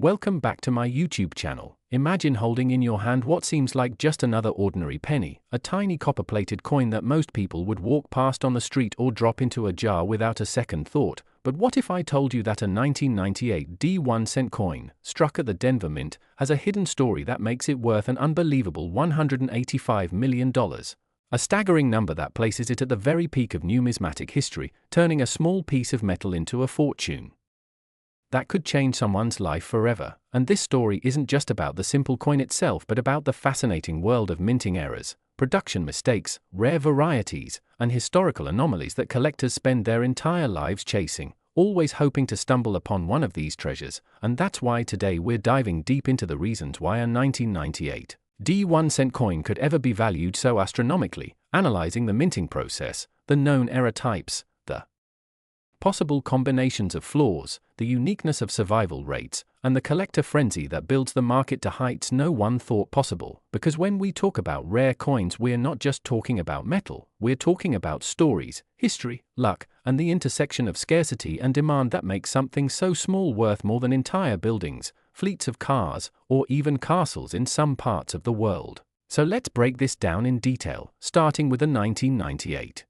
Welcome back to my YouTube channel. Imagine holding in your hand what seems like just another ordinary penny, a tiny copper-plated coin that most people would walk past on the street or drop into a jar without a second thought. But what if I told you that a 1998 D1-cent coin, struck at the Denver Mint, has a hidden story that makes it worth an unbelievable $185 million? A staggering number that places it at the very peak of numismatic history, turning a small piece of metal into a fortune that could change someone's life forever. And this story isn't just about the simple coin itself, but about the fascinating world of minting errors, production mistakes, rare varieties, and historical anomalies that collectors spend their entire lives chasing, always hoping to stumble upon one of these treasures. And that's why today we're diving deep into the reasons why a 1998 D1-cent coin could ever be valued so astronomically, analyzing the minting process, the known error types, the possible combinations of flaws, the uniqueness of survival rates, and the collector frenzy that builds the market to heights no one thought possible. Because when we talk about rare coins, we're not just talking about metal, we're talking about stories, history, luck, and the intersection of scarcity and demand that makes something so small worth more than entire buildings, fleets of cars, or even castles in some parts of the world. So let's break this down in detail, starting with the 1998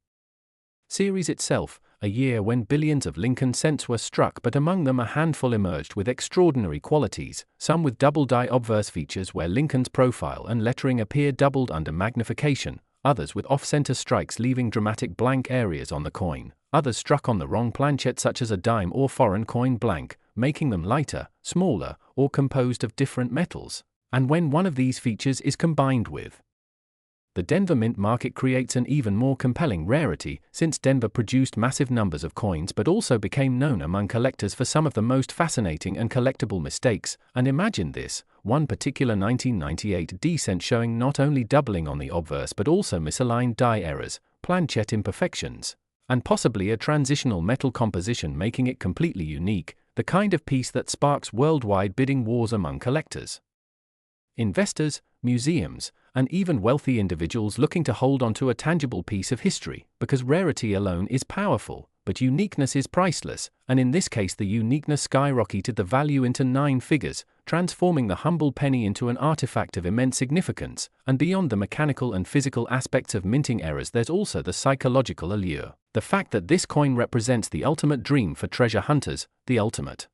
series itself, a year when billions of Lincoln cents were struck, but among them a handful emerged with extraordinary qualities, some with double die obverse features where Lincoln's profile and lettering appear doubled under magnification, others with off-center strikes leaving dramatic blank areas on the coin, others struck on the wrong planchet such as a dime or foreign coin blank, making them lighter, smaller, or composed of different metals. And when one of these features is combined with the Denver Mint market, creates an even more compelling rarity, since Denver produced massive numbers of coins but also became known among collectors for some of the most fascinating and collectible mistakes. And imagine this, one particular 1998 D-cent showing not only doubling on the obverse but also misaligned die errors, planchet imperfections, and possibly a transitional metal composition, making it completely unique, the kind of piece that sparks worldwide bidding wars among collectors, investors, museums, and even wealthy individuals looking to hold onto a tangible piece of history. Because rarity alone is powerful, but uniqueness is priceless, and in this case the uniqueness skyrocketed the value into 9 figures, transforming the humble penny into an artifact of immense significance. And beyond the mechanical and physical aspects of minting errors, there's also the psychological allure, the fact that this coin represents the ultimate dream for treasure hunters, the ultimate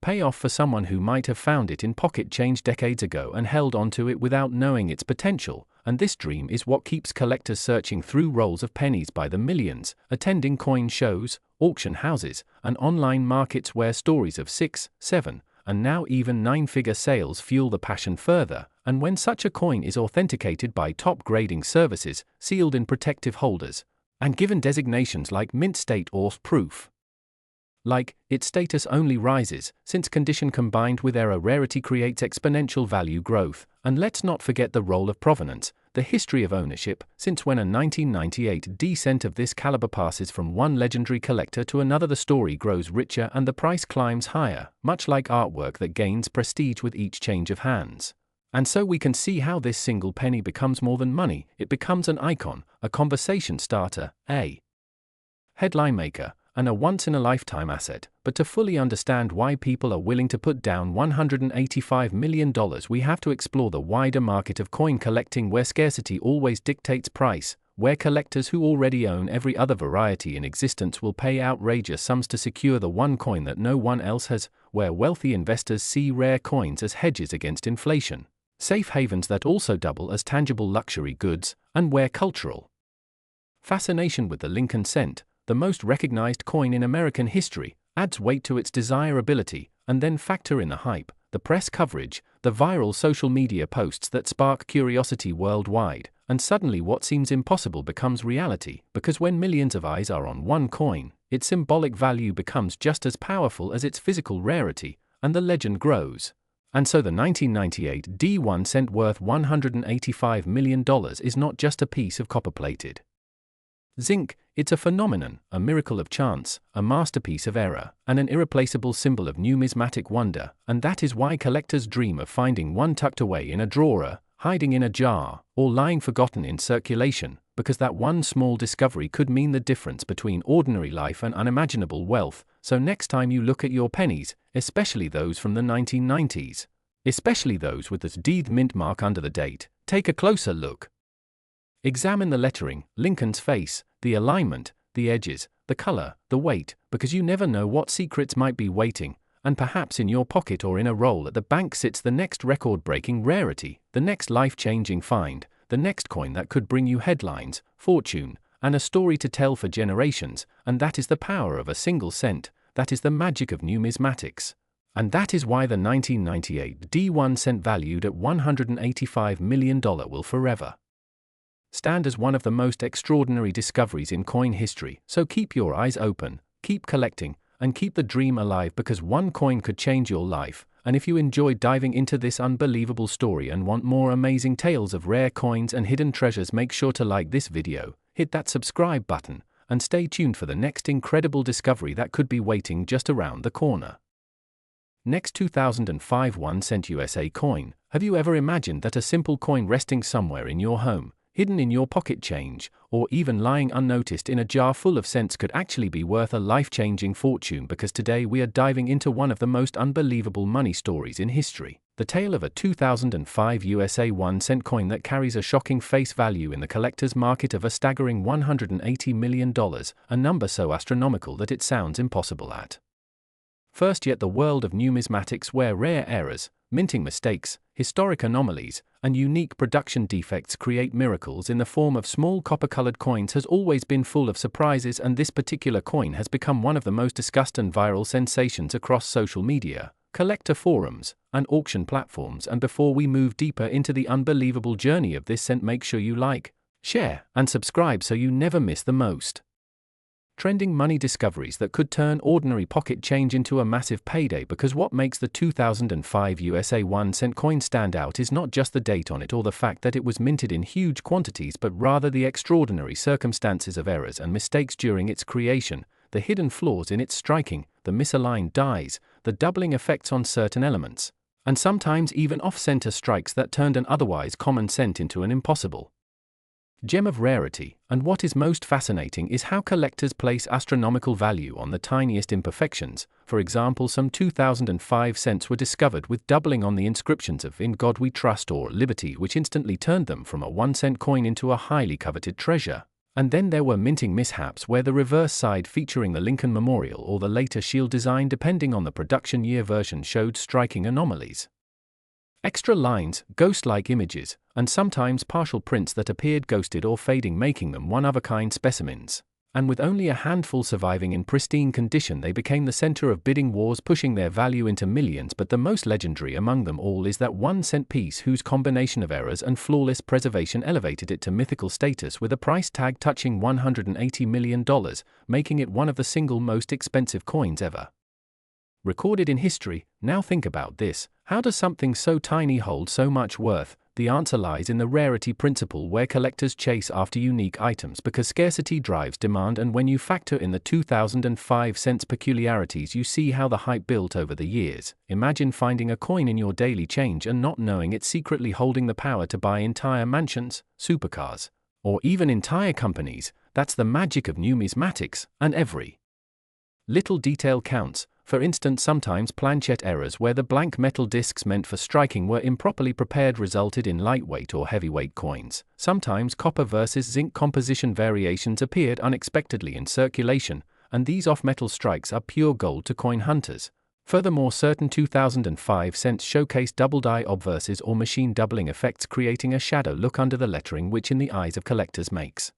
payoff for someone who might have found it in pocket change decades ago and held onto it without knowing its potential. And this dream is what keeps collectors searching through rolls of pennies by the millions, attending coin shows, auction houses, and online markets where stories of 6, 7, and now even 9-figure sales fuel the passion further. And when such a coin is authenticated by top grading services, sealed in protective holders, and given designations like mint state or proof, its status only rises, since condition combined with error rarity creates exponential value growth. And let's not forget the role of provenance, the history of ownership, since when a 1998 D-cent of this caliber passes from one legendary collector to another, the story grows richer and the price climbs higher, much like artwork that gains prestige with each change of hands. And so we can see how this single penny becomes more than money. It becomes an icon, a conversation starter, a headline maker, and a once-in-a-lifetime asset. But to fully understand why people are willing to put down $185 million, we have to explore the wider market of coin collecting, where scarcity always dictates price, where collectors who already own every other variety in existence will pay outrageous sums to secure the one coin that no one else has, where wealthy investors see rare coins as hedges against inflation, safe havens that also double as tangible luxury goods, and where cultural fascination with the Lincoln cent, the most recognized coin in American history, adds weight to its desirability. And then factor in the hype, the press coverage, the viral social media posts that spark curiosity worldwide, and suddenly what seems impossible becomes reality. Because when millions of eyes are on one coin, its symbolic value becomes just as powerful as its physical rarity, and the legend grows. And so the 1998 D1-cent worth $185 million is not just a piece of copper-plated zinc, it's a phenomenon, a miracle of chance, a masterpiece of error, and an irreplaceable symbol of numismatic wonder. And that is why collectors dream of finding one tucked away in a drawer, hiding in a jar, or lying forgotten in circulation, because that one small discovery could mean the difference between ordinary life and unimaginable wealth. So next time you look at your pennies, especially those from the 1990s, especially those with the D mint mark under the date, take a closer look. Examine the lettering, Lincoln's face, the alignment, the edges, the color, the weight, because you never know what secrets might be waiting, and perhaps in your pocket or in a roll at the bank sits the next record-breaking rarity, the next life-changing find, the next coin that could bring you headlines, fortune, and a story to tell for generations, and that is the power of a single cent, that is the magic of numismatics. And that is why the 1998 D1 cent valued at $185 million will forever stand as one of the most extraordinary discoveries in coin history. So keep your eyes open, keep collecting, and keep the dream alive, because one coin could change your life. And if you enjoyed diving into this unbelievable story and want more amazing tales of rare coins and hidden treasures, make sure to like this video, hit that subscribe button, and stay tuned for the next incredible discovery that could be waiting just around the corner. Next, 2005 1 cent USA coin. Have you ever imagined that a simple coin resting somewhere in your home, hidden in your pocket change, or even lying unnoticed in a jar full of cents could actually be worth a life-changing fortune? Because today we are diving into one of the most unbelievable money stories in history, the tale of a 2005 USA 1 cent coin that carries a shocking face value in the collector's market of a staggering $180 million, a number so astronomical that it sounds impossible at first. Yet the world of numismatics, where rare errors, minting mistakes, historic anomalies, and unique production defects create miracles in the form of small copper-colored coins, has always been full of surprises, and this particular coin has become one of the most discussed and viral sensations across social media, collector forums, and auction platforms. And before we move deeper into the unbelievable journey of this cent, make sure you like, share, and subscribe so you never miss the most trending money discoveries that could turn ordinary pocket change into a massive payday. Because what makes the 2005 USA 1 cent coin stand out is not just the date on it or the fact that it was minted in huge quantities, but rather the extraordinary circumstances of errors and mistakes during its creation, the hidden flaws in its striking, the misaligned dies, the doubling effects on certain elements, and sometimes even off-center strikes that turned an otherwise common cent into an impossible gem of rarity. And what is most fascinating is how collectors place astronomical value on the tiniest imperfections. For example, some 2005 cents were discovered with doubling on the inscriptions of "In God We Trust" or "Liberty," which instantly turned them from a 1 cent coin into a highly coveted treasure. And then there were minting mishaps where the reverse side featuring the Lincoln Memorial or the later shield design, depending on the production year version, showed striking anomalies. Extra lines, ghost-like images, and sometimes partial prints that appeared ghosted or fading, making them one-of-a-kind specimens. And with only a handful surviving in pristine condition, they became the center of bidding wars, pushing their value into millions. But the most legendary among them all is that 1 cent piece whose combination of errors and flawless preservation elevated it to mythical status, with a price tag touching $180 million, making it one of the single most expensive coins ever recorded in history. Now think about this: how does something so tiny hold so much worth? The answer lies in the rarity principle, where collectors chase after unique items because scarcity drives demand. And when you factor in the 2005 cents peculiarities, you see how the hype built over the years. Imagine finding a coin in your daily change and not knowing it's secretly holding the power to buy entire mansions, supercars, or even entire companies. That's the magic of numismatics, and every little detail counts. For instance, sometimes planchet errors where the blank metal discs meant for striking were improperly prepared resulted in lightweight or heavyweight coins. Sometimes copper versus zinc composition variations appeared unexpectedly in circulation, and these off-metal strikes are pure gold to coin hunters. Furthermore, certain 2005 cents showcase double-die obverses or machine doubling effects, creating a shadow look under the lettering, which in the eyes of collectors makes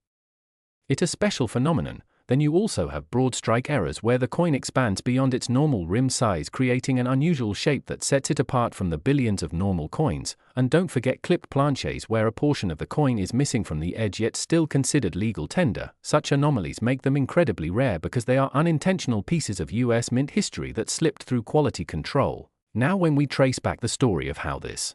it a special phenomenon. Then you also have broad strike errors where the coin expands beyond its normal rim size, creating an unusual shape that sets it apart from the billions of normal coins. And don't forget clipped planches where a portion of the coin is missing from the edge yet still considered legal tender. Such anomalies make them incredibly rare because they are unintentional pieces of US mint history that slipped through quality control. Now, when we trace back the story of how this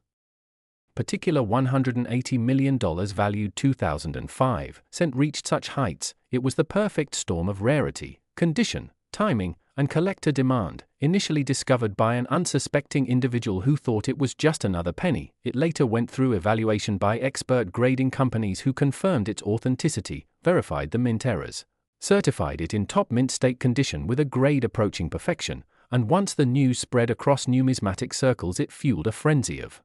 particular $180 million valued 2005 cent reached such heights, it was the perfect storm of rarity, condition, timing, and collector demand. Initially discovered by an unsuspecting individual who thought it was just another penny, it later went through evaluation by expert grading companies who confirmed its authenticity, verified the mint errors, certified it in top mint state condition with a grade approaching perfection, and once the news spread across numismatic circles it fueled a frenzy of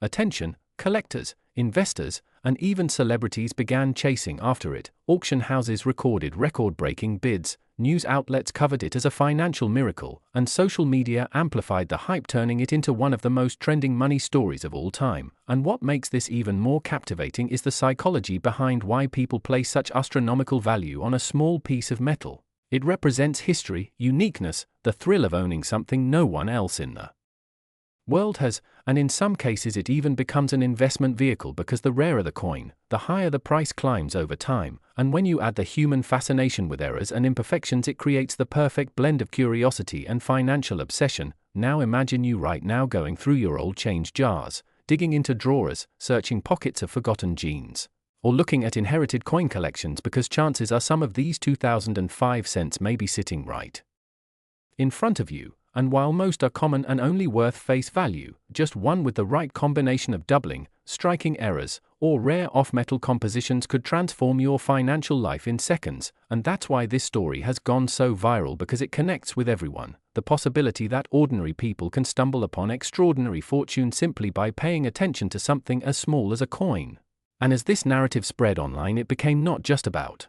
attention. Collectors, investors, and even celebrities began chasing after it. Auction houses recorded record-breaking bids, news outlets covered it as a financial miracle, and social media amplified the hype, turning it into one of the most trending money stories of all time. And what makes this even more captivating is the psychology behind why people place such astronomical value on a small piece of metal. It represents history, uniqueness, the thrill of owning something no one else in the world has, and in some cases it even becomes an investment vehicle because the rarer the coin, the higher the price climbs over time, and when you add the human fascination with errors and imperfections it creates the perfect blend of curiosity and financial obsession. Now imagine you right now going through your old change jars, digging into drawers, searching pockets of forgotten jeans, or looking at inherited coin collections because chances are some of these 2005 cents may be sitting right in front of you. And while most are common and only worth face value, just one with the right combination of doubling, striking errors, or rare off-metal compositions could transform your financial life in seconds. And that's why this story has gone so viral, because it connects with everyone. The possibility that ordinary people can stumble upon extraordinary fortune simply by paying attention to something as small as a coin. And as this narrative spread online, it became not just about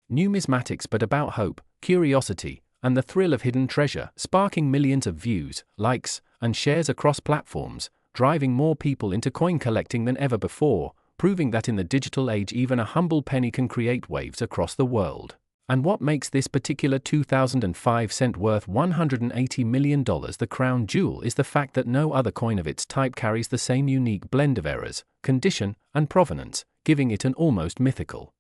numismatics but about hope, curiosity, and the thrill of hidden treasure, sparking millions of views, likes, and shares across platforms, driving more people into coin collecting than ever before, proving that in the digital age even a humble penny can create waves across the world. And what makes this particular 2005 cent worth $180 million the crown jewel is the fact that no other coin of its type carries the same unique blend of errors, condition, and provenance, giving it an almost mythical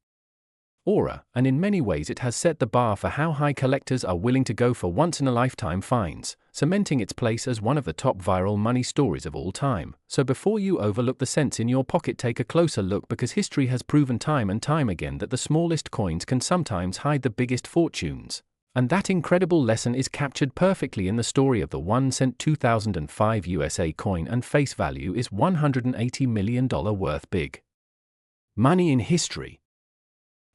aura, and in many ways it has set the bar for how high collectors are willing to go for once-in-a-lifetime finds, cementing its place as one of the top viral money stories of all time. So before you overlook the cents in your pocket, take a closer look, because history has proven time and time again that the smallest coins can sometimes hide the biggest fortunes. And that incredible lesson is captured perfectly in the story of the 1 cent 2005 USA coin, and face value is $180 million worth. Big money in history.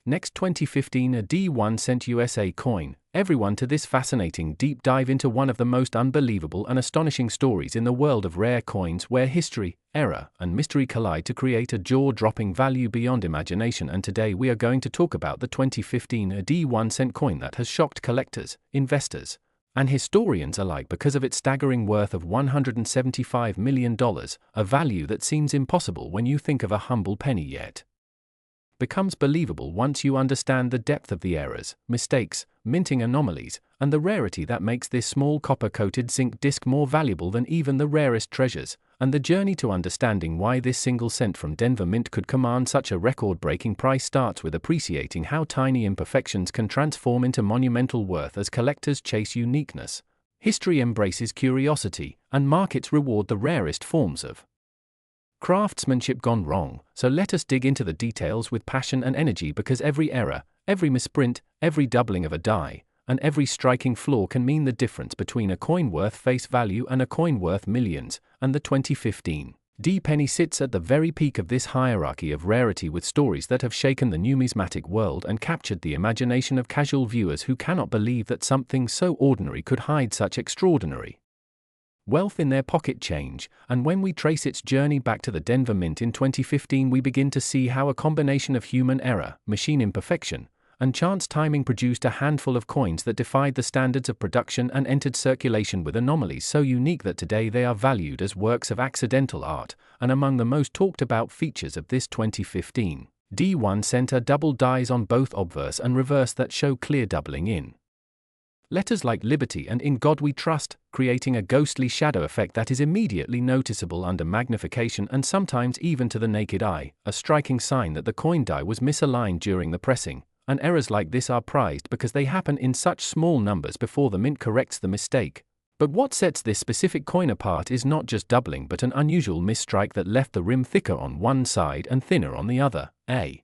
Next, 2015, a D1 cent USA coin. Everyone to this fascinating deep dive into one of the most unbelievable and astonishing stories in the world of rare coins, where history, error, and mystery collide to create a jaw-dropping value beyond imagination. And today we are going to talk about the 2015 D1 cent coin that has shocked collectors, investors, and historians alike because of its staggering worth of $175 million, a value that seems impossible when you think of a humble penny, yet becomes believable once you understand the depth of the errors, mistakes, minting anomalies, and the rarity that makes this small copper-coated zinc disc more valuable than even the rarest treasures. And the journey to understanding why this single cent from Denver Mint could command such a record-breaking price starts with appreciating how tiny imperfections can transform into monumental worth as collectors chase uniqueness. History embraces curiosity, and markets reward the rarest forms of craftsmanship gone wrong. So let us dig into the details with passion and energy, because every error, every misprint, every doubling of a die, and every striking flaw can mean the difference between a coin worth face value and a coin worth millions. And the 2015 D penny sits at the very peak of this hierarchy of rarity, with stories that have shaken the numismatic world and captured the imagination of casual viewers who cannot believe that something so ordinary could hide such extraordinary wealth in their pocket change. And when we trace its journey back to the Denver Mint in 2015, we begin to see how a combination of human error, machine imperfection, and chance timing produced a handful of coins that defied the standards of production and entered circulation with anomalies so unique that today they are valued as works of accidental art. And among the most talked about features of this 2015 D1 cent are double dies on both obverse and reverse that show clear doubling in letters like Liberty and In God We Trust, creating a ghostly shadow effect that is immediately noticeable under magnification and sometimes even to the naked eye, a striking sign that the coin die was misaligned during the pressing. And errors like this are prized because they happen in such small numbers before the mint corrects the mistake. But what sets this specific coin apart is not just doubling but an unusual misstrike that left the rim thicker on one side and thinner on the other, a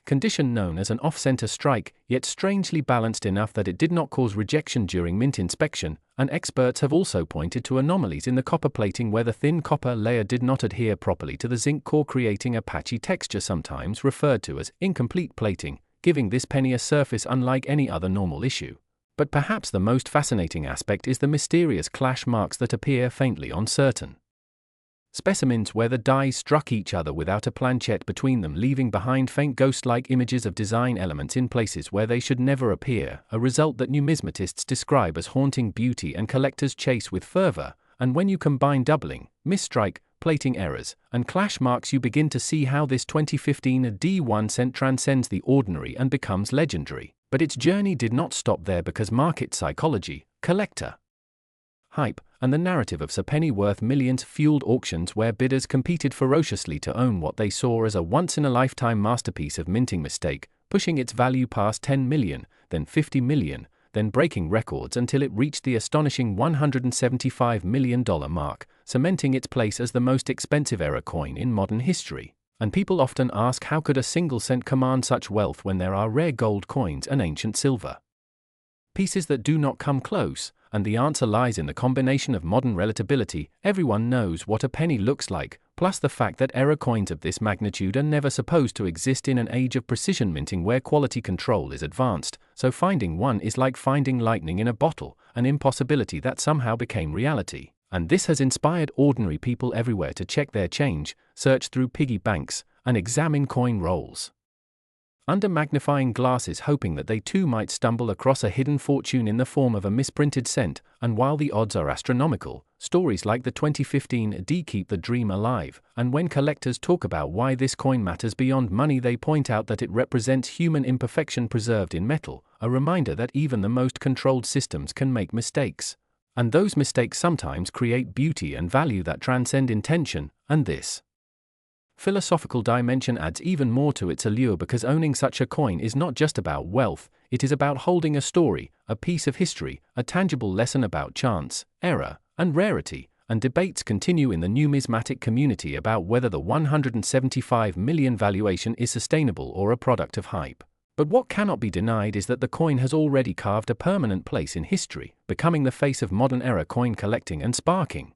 condition known as an off-center strike, yet strangely balanced enough that it did not cause rejection during mint inspection. And experts have also pointed to anomalies in the copper plating where the thin copper layer did not adhere properly to the zinc core, creating a patchy texture sometimes referred to as incomplete plating, giving this penny a surface unlike any other normal issue. But perhaps the most fascinating aspect is the mysterious clash marks that appear faintly on certain specimens where the dies struck each other without a planchet between them, leaving behind faint ghost-like images of design elements in places where they should never appear, a result that numismatists describe as haunting beauty and collectors chase with fervor. And when you combine doubling, misstrike, plating errors, and clash marks, you begin to see how this 2015 D1 cent transcends the ordinary and becomes legendary. But its journey did not stop there, because market psychology, collector hype, and the narrative of a penny worth millions fueled auctions where bidders competed ferociously to own what they saw as a once-in-a-lifetime masterpiece of minting mistake, pushing its value past 10 million, then 50 million, then breaking records until it reached the astonishing $175 million mark, cementing its place as the most expensive era coin in modern history. And people often ask, how could a single cent command such wealth when there are rare gold coins and ancient silver pieces that do not come close? And the answer lies in the combination of modern relatability. Everyone knows what a penny looks like, plus the fact that era coins of this magnitude are never supposed to exist in an age of precision minting where quality control is advanced, so finding one is like finding lightning in a bottle, an impossibility that somehow became reality. And this has inspired ordinary people everywhere to check their change, search through piggy banks, and examine coin rolls under magnifying glasses, hoping that they too might stumble across a hidden fortune in the form of a misprinted cent. And while the odds are astronomical, stories like the 2015 D keep the dream alive, and when collectors talk about why this coin matters beyond money, they point out that it represents human imperfection preserved in metal, a reminder that even the most controlled systems can make mistakes. And those mistakes sometimes create beauty and value that transcend intention, and this philosophical dimension adds even more to its allure, because owning such a coin is not just about wealth, it is about holding a story, a piece of history, a tangible lesson about chance, error, and rarity. And debates continue in the numismatic community about whether the $175 million valuation is sustainable or a product of hype. But what cannot be denied is that the coin has already carved a permanent place in history, becoming the face of modern era coin collecting and sparking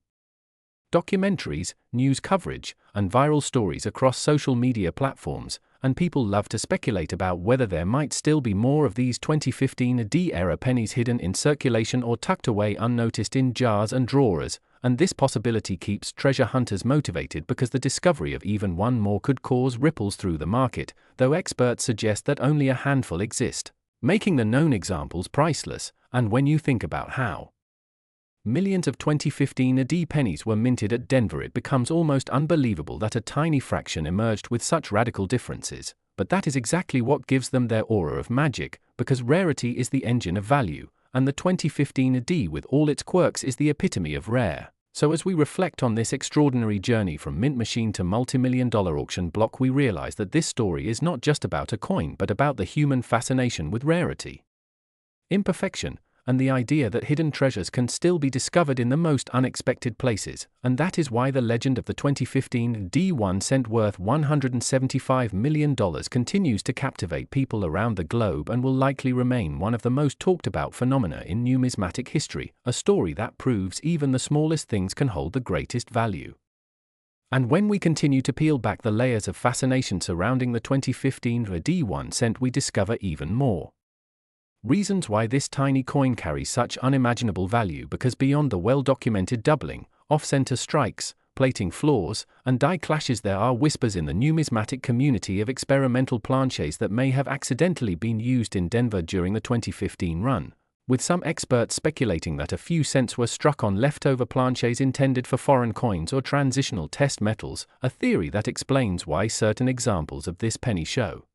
documentaries, news coverage, and viral stories across social media platforms. And people love to speculate about whether there might still be more of these 2015 D-era pennies hidden in circulation or tucked away unnoticed in jars and drawers. And this possibility keeps treasure hunters motivated, because the discovery of even one more could cause ripples through the market, though experts suggest that only a handful exist, making the known examples priceless. And when you think about how millions of 2015 D pennies were minted at Denver, it becomes almost unbelievable that a tiny fraction emerged with such radical differences. But that is exactly what gives them their aura of magic, because rarity is the engine of value, and the 2015 D with all its quirks is the epitome of rare. So as we reflect on this extraordinary journey from mint machine to multi-million-dollar auction block, we realize that this story is not just about a coin, but about the human fascination with rarity, imperfection, and the idea that hidden treasures can still be discovered in the most unexpected places. And that is why the legend of the 2015 D1 cent worth $175 million continues to captivate people around the globe, and will likely remain one of the most talked about phenomena in numismatic history, a story that proves even the smallest things can hold the greatest value. And when we continue to peel back the layers of fascination surrounding the 2015 D1 cent, we discover even more reasons why this tiny coin carries such unimaginable value, because beyond the well-documented doubling, off-center strikes, plating flaws, and die clashes, there are whispers in the numismatic community of experimental planches that may have accidentally been used in Denver during the 2015 run, with some experts speculating that a few cents were struck on leftover planches intended for foreign coins or transitional test metals, a theory that explains why certain examples of this penny show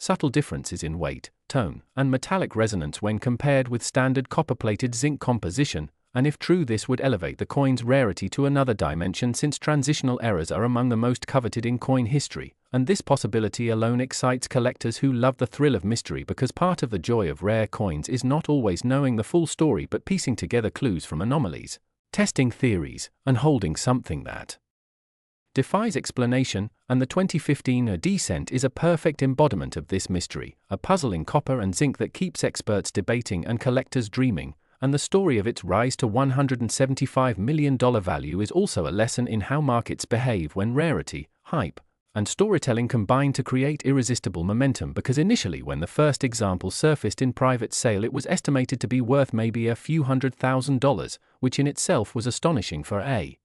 subtle differences in weight, tone, and metallic resonance when compared with standard copper-plated zinc composition. And if true, this would elevate the coin's rarity to another dimension, since transitional errors are among the most coveted in coin history. And this possibility alone excites collectors who love the thrill of mystery, because part of the joy of rare coins is not always knowing the full story, but piecing together clues from anomalies, testing theories, and holding something that defies explanation. And the 2015 D cent is a perfect embodiment of this mystery, a puzzle in copper and zinc that keeps experts debating and collectors dreaming. And the story of its rise to $175 million value is also a lesson in how markets behave when rarity, hype, and storytelling combined to create irresistible momentum because initially when the first example surfaced in private sale it was estimated to be worth maybe a few $100,000, which in itself was astonishing for a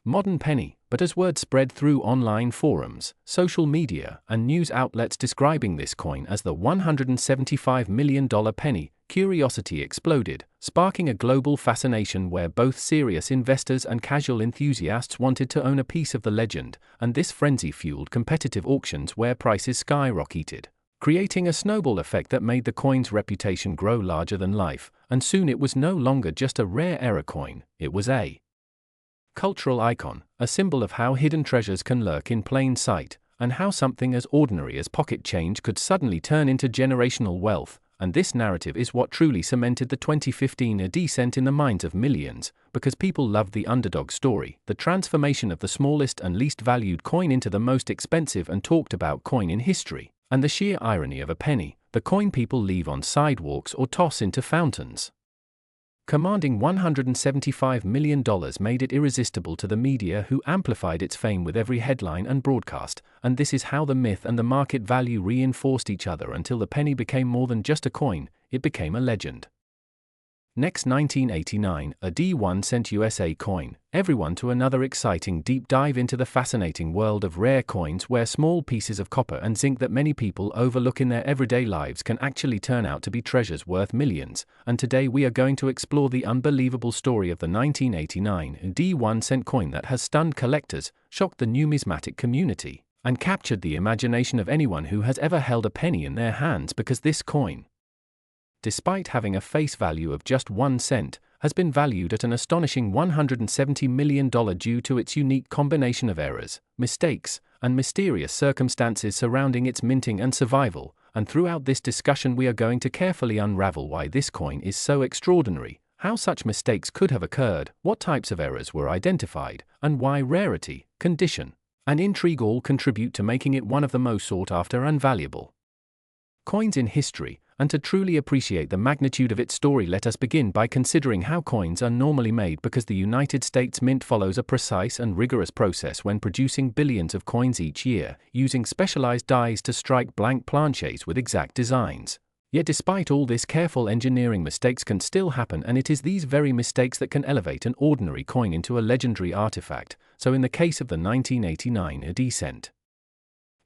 modern penny, but as word spread through online forums, social media, and news outlets describing this coin as the $175 million penny, curiosity exploded, sparking a global fascination where both serious investors and casual enthusiasts wanted to own a piece of the legend, and this frenzy fueled competitive auctions where prices skyrocketed, creating a snowball effect that made the coin's reputation grow larger than life, and soon it was no longer just a rare era coin, it was a cultural icon, a symbol of how hidden treasures can lurk in plain sight, and how something as ordinary as pocket change could suddenly turn into generational wealth, and this narrative is what truly cemented the 2015 descent in the minds of millions, because people loved the underdog story, the transformation of the smallest and least valued coin into the most expensive and talked about coin in history, and the sheer irony of a penny, the coin people leave on sidewalks or toss into fountains. Commanding $175 million made it irresistible to the media who amplified its fame with every headline and broadcast, and this is how the myth and the market value reinforced each other until the penny became more than just a coin, it became a legend. Next 1989, a D1 USA coin, everyone to another exciting deep dive into the fascinating world of rare coins where small pieces of copper and zinc that many people overlook in their everyday lives can actually turn out to be treasures worth millions, and today we are going to explore the unbelievable story of the 1989 D1 coin that has stunned collectors, shocked the numismatic community, and captured the imagination of anyone who has ever held a penny in their hands because this coin, despite having a face value of just 1 cent, has been valued at an astonishing $170 million due to its unique combination of errors, mistakes, and mysterious circumstances surrounding its minting and survival, and throughout this discussion we are going to carefully unravel why this coin is so extraordinary, how such mistakes could have occurred, what types of errors were identified, and why rarity, condition, and intrigue all contribute to making it one of the most sought after and valuable coins in history. And to truly appreciate the magnitude of its story, let us begin by considering how coins are normally made because the United States Mint follows a precise and rigorous process when producing billions of coins each year, using specialized dies to strike blank planches with exact designs. Yet despite all this careful engineering, mistakes can still happen, and it is these very mistakes that can elevate an ordinary coin into a legendary artifact. So in the case of the 1989 descent,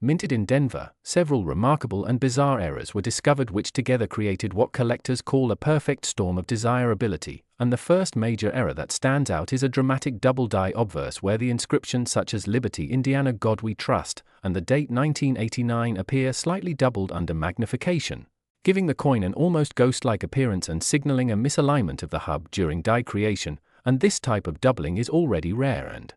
minted in Denver, several remarkable and bizarre errors were discovered which together created what collectors call a perfect storm of desirability, and the first major error that stands out is a dramatic double die obverse where the inscriptions such as Liberty, Indiana, God We Trust, and the date 1989 appear slightly doubled under magnification, giving the coin an almost ghost-like appearance and signaling a misalignment of the hub during die creation, and this type of doubling is already rare and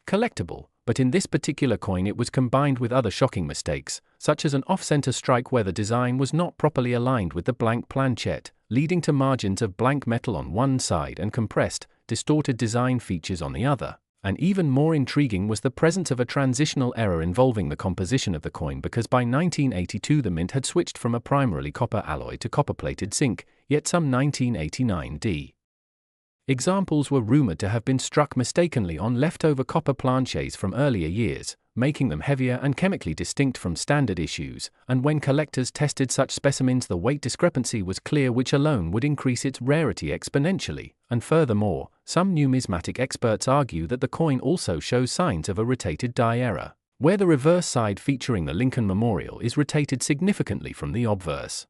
collectible. But in this particular coin it was combined with other shocking mistakes, such as an off-center strike where the design was not properly aligned with the blank planchette, leading to margins of blank metal on one side and compressed, distorted design features on the other. And even more intriguing was the presence of a transitional error involving the composition of the coin because by 1982 the mint had switched from a primarily copper alloy to copper-plated zinc, yet some 1989 examples were rumored to have been struck mistakenly on leftover copper planches from earlier years, making them heavier and chemically distinct from standard issues, and when collectors tested such specimens the weight discrepancy was clear, which alone would increase its rarity exponentially, and furthermore, some numismatic experts argue that the coin also shows signs of a rotated die error, where the reverse side featuring the Lincoln Memorial is rotated significantly from the obverse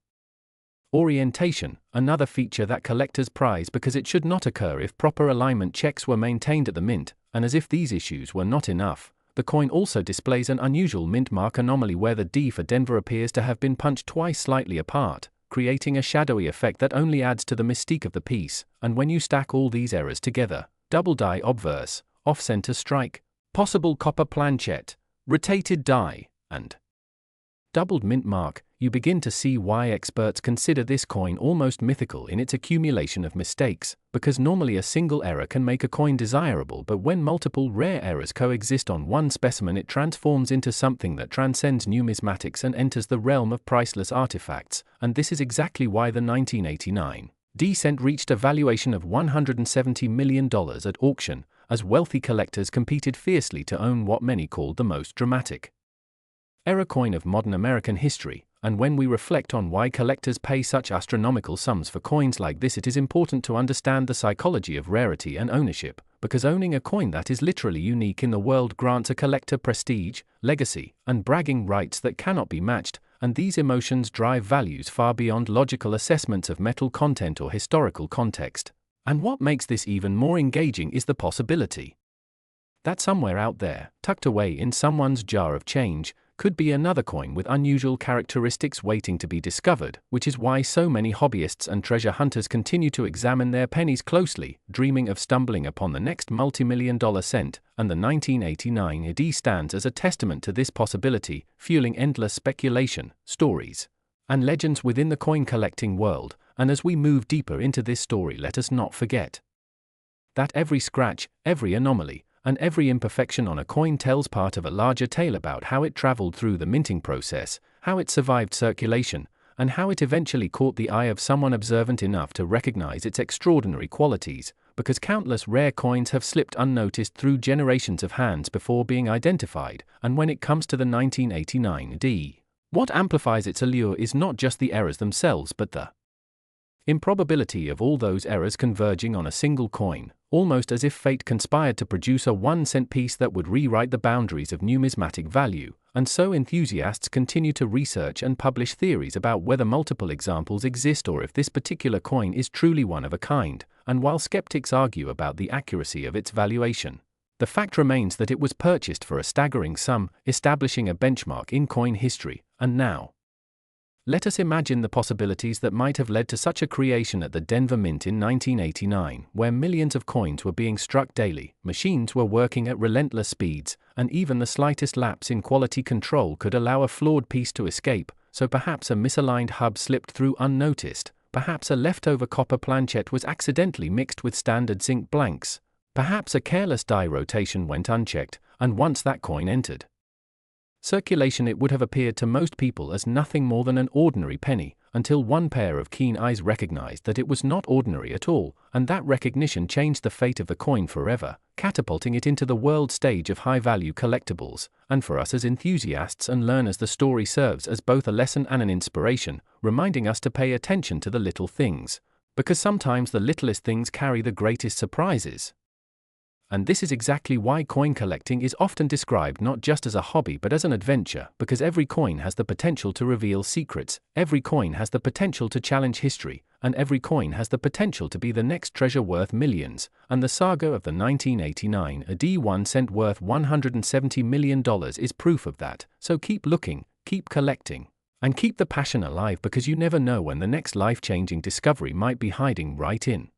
orientation, another feature that collectors prize because it should not occur if proper alignment checks were maintained at the mint, and as if these issues were not enough, the coin also displays an unusual mint mark anomaly where the D for Denver appears to have been punched twice slightly apart, creating a shadowy effect that only adds to the mystique of the piece, and when you stack all these errors together, double die obverse, off-center strike, possible copper planchette, rotated die, and doubled mint mark, you begin to see why experts consider this coin almost mythical in its accumulation of mistakes, because normally a single error can make a coin desirable, but when multiple rare errors coexist on one specimen it transforms into something that transcends numismatics and enters the realm of priceless artifacts, and this is exactly why the 1989 descent reached a valuation of $170 million at auction, as wealthy collectors competed fiercely to own what many called the most dramatic era coin of modern American history. And when we reflect on why collectors pay such astronomical sums for coins like this, it is important to understand the psychology of rarity and ownership, because owning a coin that is literally unique in the world grants a collector prestige, legacy, and bragging rights that cannot be matched, and these emotions drive values far beyond logical assessments of metal content or historical context. And what makes this even more engaging is the possibility that somewhere out there, tucked away in someone's jar of change, could be another coin with unusual characteristics waiting to be discovered, which is why so many hobbyists and treasure hunters continue to examine their pennies closely, dreaming of stumbling upon the next multi-million-dollar cent, and the 1989 ED stands as a testament to this possibility, fueling endless speculation, stories, and legends within the coin collecting world. And as we move deeper into this story, let us not forget that every scratch, every anomaly, and every imperfection on a coin tells part of a larger tale about how it traveled through the minting process, how it survived circulation, and how it eventually caught the eye of someone observant enough to recognize its extraordinary qualities, because countless rare coins have slipped unnoticed through generations of hands before being identified. And when it comes to the 1989 D, what amplifies its allure is not just the errors themselves but the improbability of all those errors converging on a single coin, almost as if fate conspired to produce a 1-cent piece that would rewrite the boundaries of numismatic value. And so enthusiasts continue to research and publish theories about whether multiple examples exist or if this particular coin is truly one of a kind. And while skeptics argue about the accuracy of its valuation, the fact remains that it was purchased for a staggering sum, establishing a benchmark in coin history. And now, let us imagine the possibilities that might have led to such a creation at the Denver Mint in 1989, where millions of coins were being struck daily, machines were working at relentless speeds, and even the slightest lapse in quality control could allow a flawed piece to escape. So perhaps a misaligned hub slipped through unnoticed, perhaps a leftover copper planchet was accidentally mixed with standard zinc blanks, perhaps a careless die rotation went unchecked, and once that coin entered circulation, it would have appeared to most people as nothing more than an ordinary penny, until one pair of keen eyes recognized that it was not ordinary at all, and that recognition changed the fate of the coin forever, catapulting it into the world stage of high-value collectibles. And for us as enthusiasts and learners, the story serves as both a lesson and an inspiration, reminding us to pay attention to the little things, because sometimes the littlest things carry the greatest surprises. And this is exactly why coin collecting is often described not just as a hobby but as an adventure, because every coin has the potential to reveal secrets, every coin has the potential to challenge history, and every coin has the potential to be the next treasure worth millions. And the saga of the 1989 AD 1 cent worth $170 million is proof of that. So keep looking, keep collecting, and keep the passion alive, because you never know when the next life-changing discovery might be hiding right in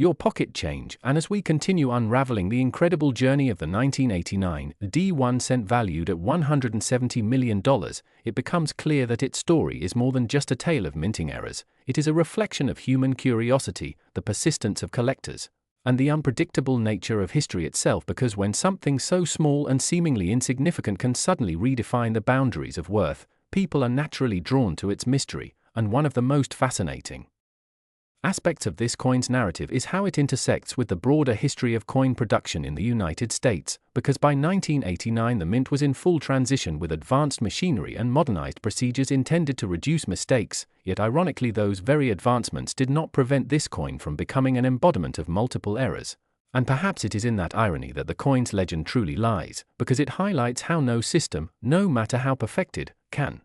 your pocket change. And as we continue unraveling the incredible journey of the 1989 AD 1 cent valued at $170 million, it becomes clear that its story is more than just a tale of minting errors. It is a reflection of human curiosity, the persistence of collectors, and the unpredictable nature of history itself, because when something so small and seemingly insignificant can suddenly redefine the boundaries of worth, people are naturally drawn to its mystery. And one of the most fascinating aspects of this coin's narrative is how it intersects with the broader history of coin production in the United States, because by 1989 the mint was in full transition with advanced machinery and modernized procedures intended to reduce mistakes. Yet ironically, those very advancements did not prevent this coin from becoming an embodiment of multiple errors. And perhaps it is in that irony that the coin's legend truly lies, because it highlights how no system, no matter how perfected, can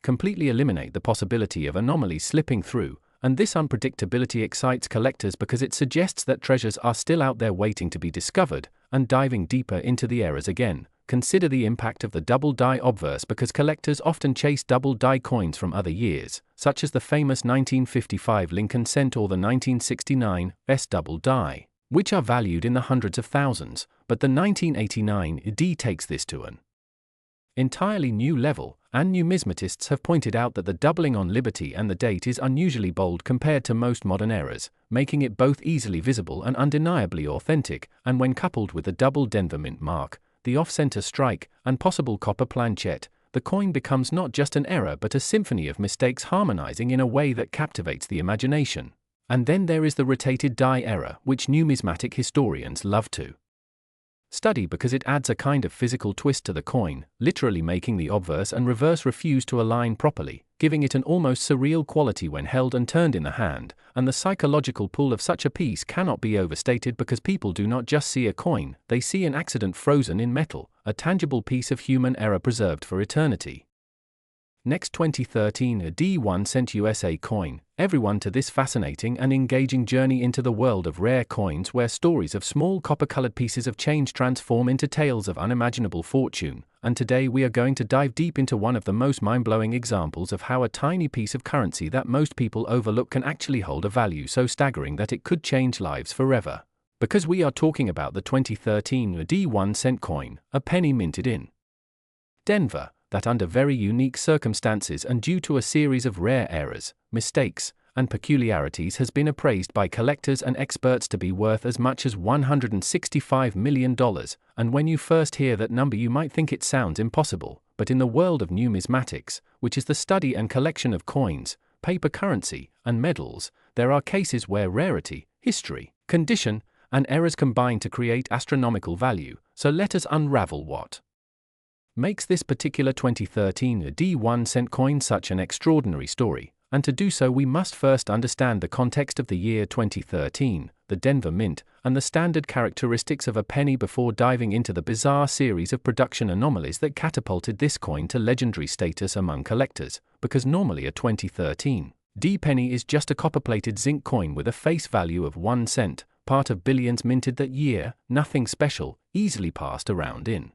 completely eliminate the possibility of anomalies slipping through. And this unpredictability excites collectors because it suggests that treasures are still out there waiting to be discovered. And diving deeper into the errors again, consider the impact of the double die obverse, because collectors often chase double die coins from other years, such as the famous 1955 Lincoln cent or the 1969 S double die, which are valued in the hundreds of thousands. But the 1989 ED takes this to an entirely new level, and numismatists have pointed out that the doubling on liberty and the date is unusually bold compared to most modern errors, making it both easily visible and undeniably authentic. And when coupled with the double Denver Mint mark, the off-center strike, and possible copper planchet, the coin becomes not just an error but a symphony of mistakes harmonizing in a way that captivates the imagination. And then there is the rotated die error, which numismatic historians love to study because it adds a kind of physical twist to the coin, literally making the obverse and reverse refuse to align properly, giving it an almost surreal quality when held and turned in the hand, and the psychological pull of such a piece cannot be overstated because people do not just see a coin, they see an accident frozen in metal, a tangible piece of human error preserved for eternity. Next, 2013, a D1 cent USA coin. Everyone to this fascinating and engaging journey into the world of rare coins where stories of small copper-colored pieces of change transform into tales of unimaginable fortune. And today we are going to dive deep into one of the most mind-blowing examples of how a tiny piece of currency that most people overlook can actually hold a value so staggering that it could change lives forever. Because we are talking about the 2013 D1 cent coin, a penny minted in Denver, that under very unique circumstances and due to a series of rare errors, mistakes, and peculiarities has been appraised by collectors and experts to be worth as much as $165 million, and when you first hear that number you might think it sounds impossible, but in the world of numismatics, which is the study and collection of coins, paper currency, and medals, there are cases where rarity, history, condition, and errors combine to create astronomical value, so let us unravel what makes this particular 2013 D1 cent coin such an extraordinary story, and to do so we must first understand the context of the year 2013, the Denver Mint, and the standard characteristics of a penny before diving into the bizarre series of production anomalies that catapulted this coin to legendary status among collectors, because normally a 2013 D penny is just a copper-plated zinc coin with a face value of 1 cent, part of billions minted that year, nothing special, easily passed around in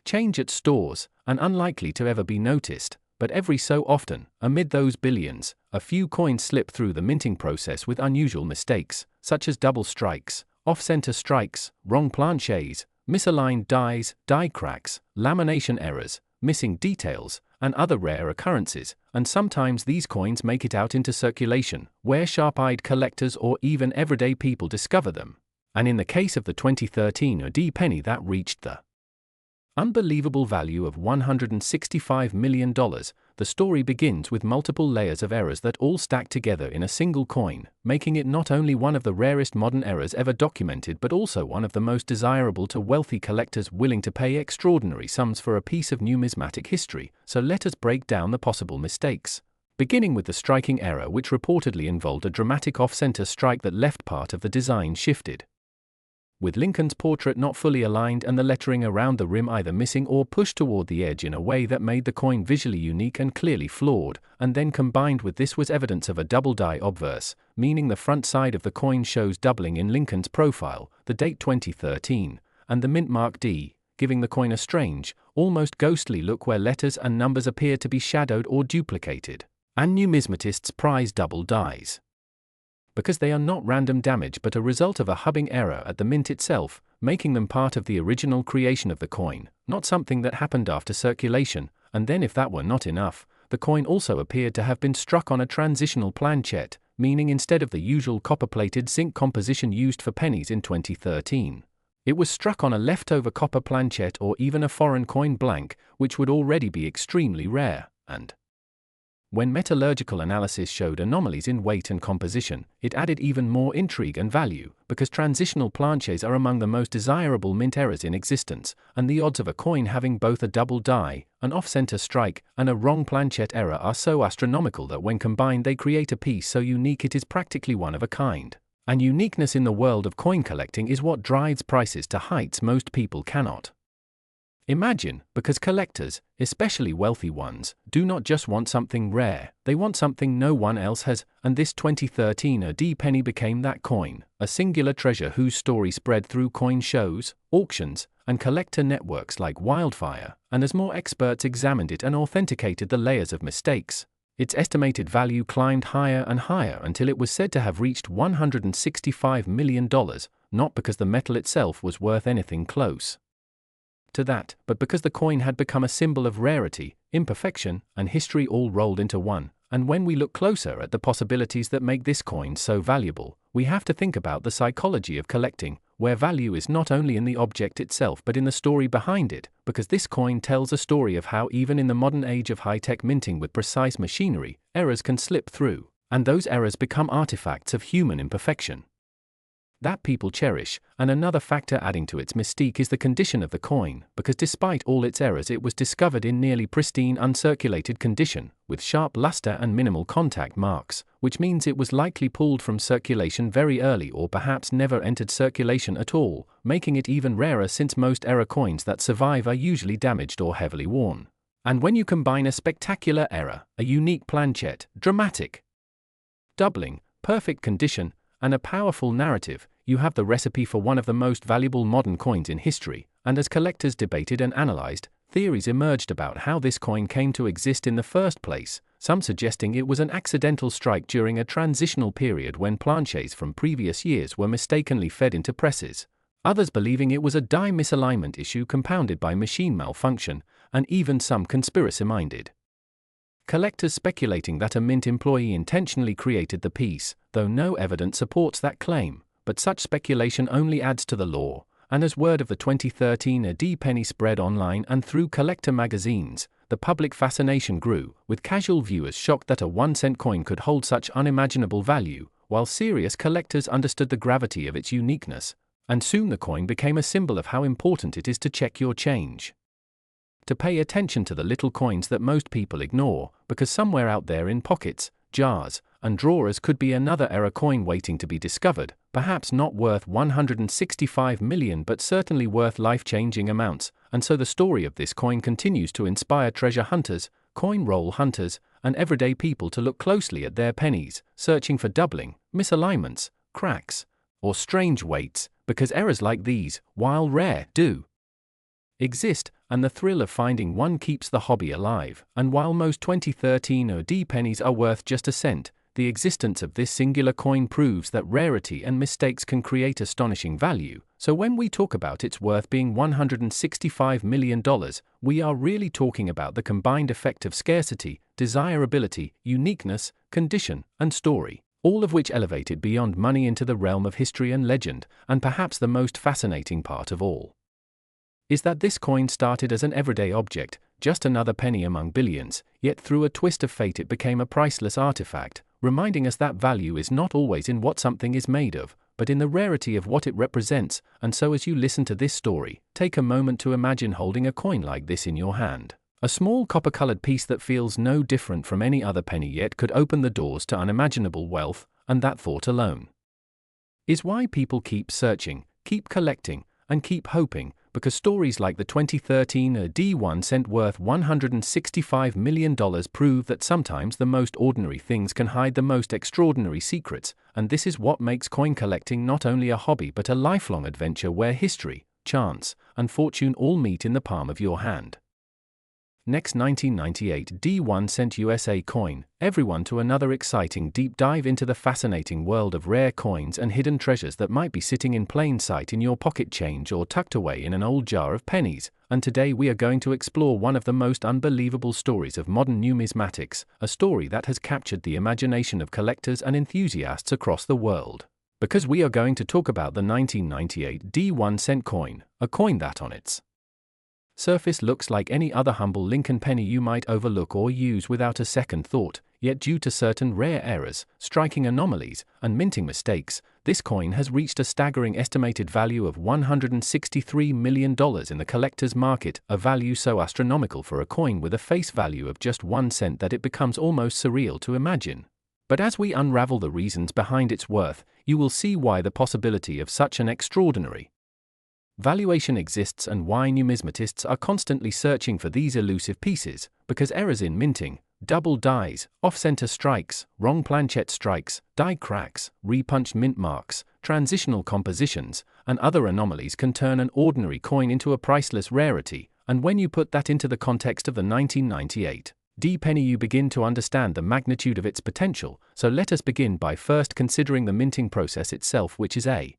change at stores, and unlikely to ever be noticed, but every so often, amid those billions, a few coins slip through the minting process with unusual mistakes, such as double strikes, off-center strikes, wrong planchets, misaligned dies, die cracks, lamination errors, missing details, and other rare occurrences, and sometimes these coins make it out into circulation, where sharp-eyed collectors or even everyday people discover them. And in the case of the 2013 D penny that reached the unbelievable value of $165 million, the story begins with multiple layers of errors that all stack together in a single coin, making it not only one of the rarest modern errors ever documented but also one of the most desirable to wealthy collectors willing to pay extraordinary sums for a piece of numismatic history. So let us break down the possible mistakes. Beginning with the striking error which reportedly involved a dramatic off-center strike that left part of the design shifted, with Lincoln's portrait not fully aligned and the lettering around the rim either missing or pushed toward the edge in a way that made the coin visually unique and clearly flawed, and then combined with this was evidence of a double die obverse, meaning the front side of the coin shows doubling in Lincoln's profile, the date 2013, and the mint mark D, giving the coin a strange, almost ghostly look where letters and numbers appear to be shadowed or duplicated. And numismatists prize double dies because they are not random damage but a result of a hubbing error at the mint itself, making them part of the original creation of the coin, not something that happened after circulation. And then if that were not enough, the coin also appeared to have been struck on a transitional planchet, meaning instead of the usual copper-plated zinc composition used for pennies in 2013, it was struck on a leftover copper planchet or even a foreign coin blank, which would already be extremely rare. And when metallurgical analysis showed anomalies in weight and composition, it added even more intrigue and value, because transitional planchets are among the most desirable mint errors in existence, and the odds of a coin having both a double die, an off-center strike, and a wrong planchet error are so astronomical that when combined they create a piece so unique it is practically one of a kind. And uniqueness in the world of coin collecting is what drives prices to heights most people cannot imagine, because collectors, especially wealthy ones, do not just want something rare, they want something no one else has, and this 2013 D penny became that coin, a singular treasure whose story spread through coin shows, auctions, and collector networks like wildfire, and as more experts examined it and authenticated the layers of mistakes, its estimated value climbed higher and higher until it was said to have reached $165 million, not because the metal itself was worth anything close to that, but because the coin had become a symbol of rarity, imperfection, and history all rolled into one. And when we look closer at the possibilities that make this coin so valuable, we have to think about the psychology of collecting, where value is not only in the object itself but in the story behind it, because this coin tells a story of how even in the modern age of high-tech minting with precise machinery, errors can slip through. And those errors become artifacts of human imperfection that people cherish, and another factor adding to its mystique is the condition of the coin, because despite all its errors it was discovered in nearly pristine uncirculated condition, with sharp luster and minimal contact marks, which means it was likely pulled from circulation very early or perhaps never entered circulation at all, making it even rarer since most error coins that survive are usually damaged or heavily worn. And when you combine a spectacular error, a unique planchet, dramatic doubling, perfect condition, and a powerful narrative, you have the recipe for one of the most valuable modern coins in history. And as collectors debated and analyzed, theories emerged about how this coin came to exist in the first place, some suggesting it was an accidental strike during a transitional period when planchets from previous years were mistakenly fed into presses, others believing it was a die misalignment issue compounded by machine malfunction, and even some conspiracy-minded collectors speculating that a mint employee intentionally created the piece, though no evidence supports that claim. But such speculation only adds to the lore, and as word of the 2013 AD penny spread online and through collector magazines, the public fascination grew, with casual viewers shocked that a 1-cent coin could hold such unimaginable value, while serious collectors understood the gravity of its uniqueness, and soon the coin became a symbol of how important it is to check your change. To pay attention to the little coins that most people ignore, because somewhere out there in pockets, jars, and drawers could be another error coin waiting to be discovered, perhaps not worth 165 million but certainly worth life-changing amounts, and so the story of this coin continues to inspire treasure hunters, coin roll hunters, and everyday people to look closely at their pennies, searching for doubling, misalignments, cracks, or strange weights, because errors like these, while rare, do exist, and the thrill of finding one keeps the hobby alive. And while most 2013 OD pennies are worth just a cent, the existence of this singular coin proves that rarity and mistakes can create astonishing value. So when we talk about its worth being $165 million, we are really talking about the combined effect of scarcity, desirability, uniqueness, condition, and story, all of which elevate it beyond money into the realm of history and legend. And perhaps the most fascinating part of all is that this coin started as an everyday object, just another penny among billions, yet through a twist of fate it became a priceless artifact, reminding us that value is not always in what something is made of, but in the rarity of what it represents. And so as you listen to this story, take a moment to imagine holding a coin like this in your hand. A small copper-colored piece that feels no different from any other penny yet could open the doors to unimaginable wealth, and that thought alone is why people keep searching, keep collecting, and keep hoping, because stories like the 2013 AD 1 cent worth $165 million prove that sometimes the most ordinary things can hide the most extraordinary secrets, and this is what makes coin collecting not only a hobby but a lifelong adventure where history, chance, and fortune all meet in the palm of your hand. Next, 1998 D1 cent USA coin, everyone to another exciting deep dive into the fascinating world of rare coins and hidden treasures that might be sitting in plain sight in your pocket change or tucked away in an old jar of pennies. And today we are going to explore one of the most unbelievable stories of modern numismatics, a story that has captured the imagination of collectors and enthusiasts across the world. Because we are going to talk about the 1998 D1 cent coin, a coin that on its surface looks like any other humble Lincoln penny you might overlook or use without a second thought, yet due to certain rare errors, striking anomalies, and minting mistakes, this coin has reached a staggering estimated value of $163 million in the collector's market, a value so astronomical for a coin with a face value of just 1 cent that it becomes almost surreal to imagine. But as we unravel the reasons behind its worth, you will see why the possibility of such an extraordinary valuation exists and why numismatists are constantly searching for these elusive pieces, because errors in minting, double dies, off-center strikes, wrong planchet strikes, die cracks, repunched mint marks, transitional compositions, and other anomalies can turn an ordinary coin into a priceless rarity. And when you put that into the context of the 1998 D penny, you begin to understand the magnitude of its potential. So let us begin by first considering the minting process itself, which is a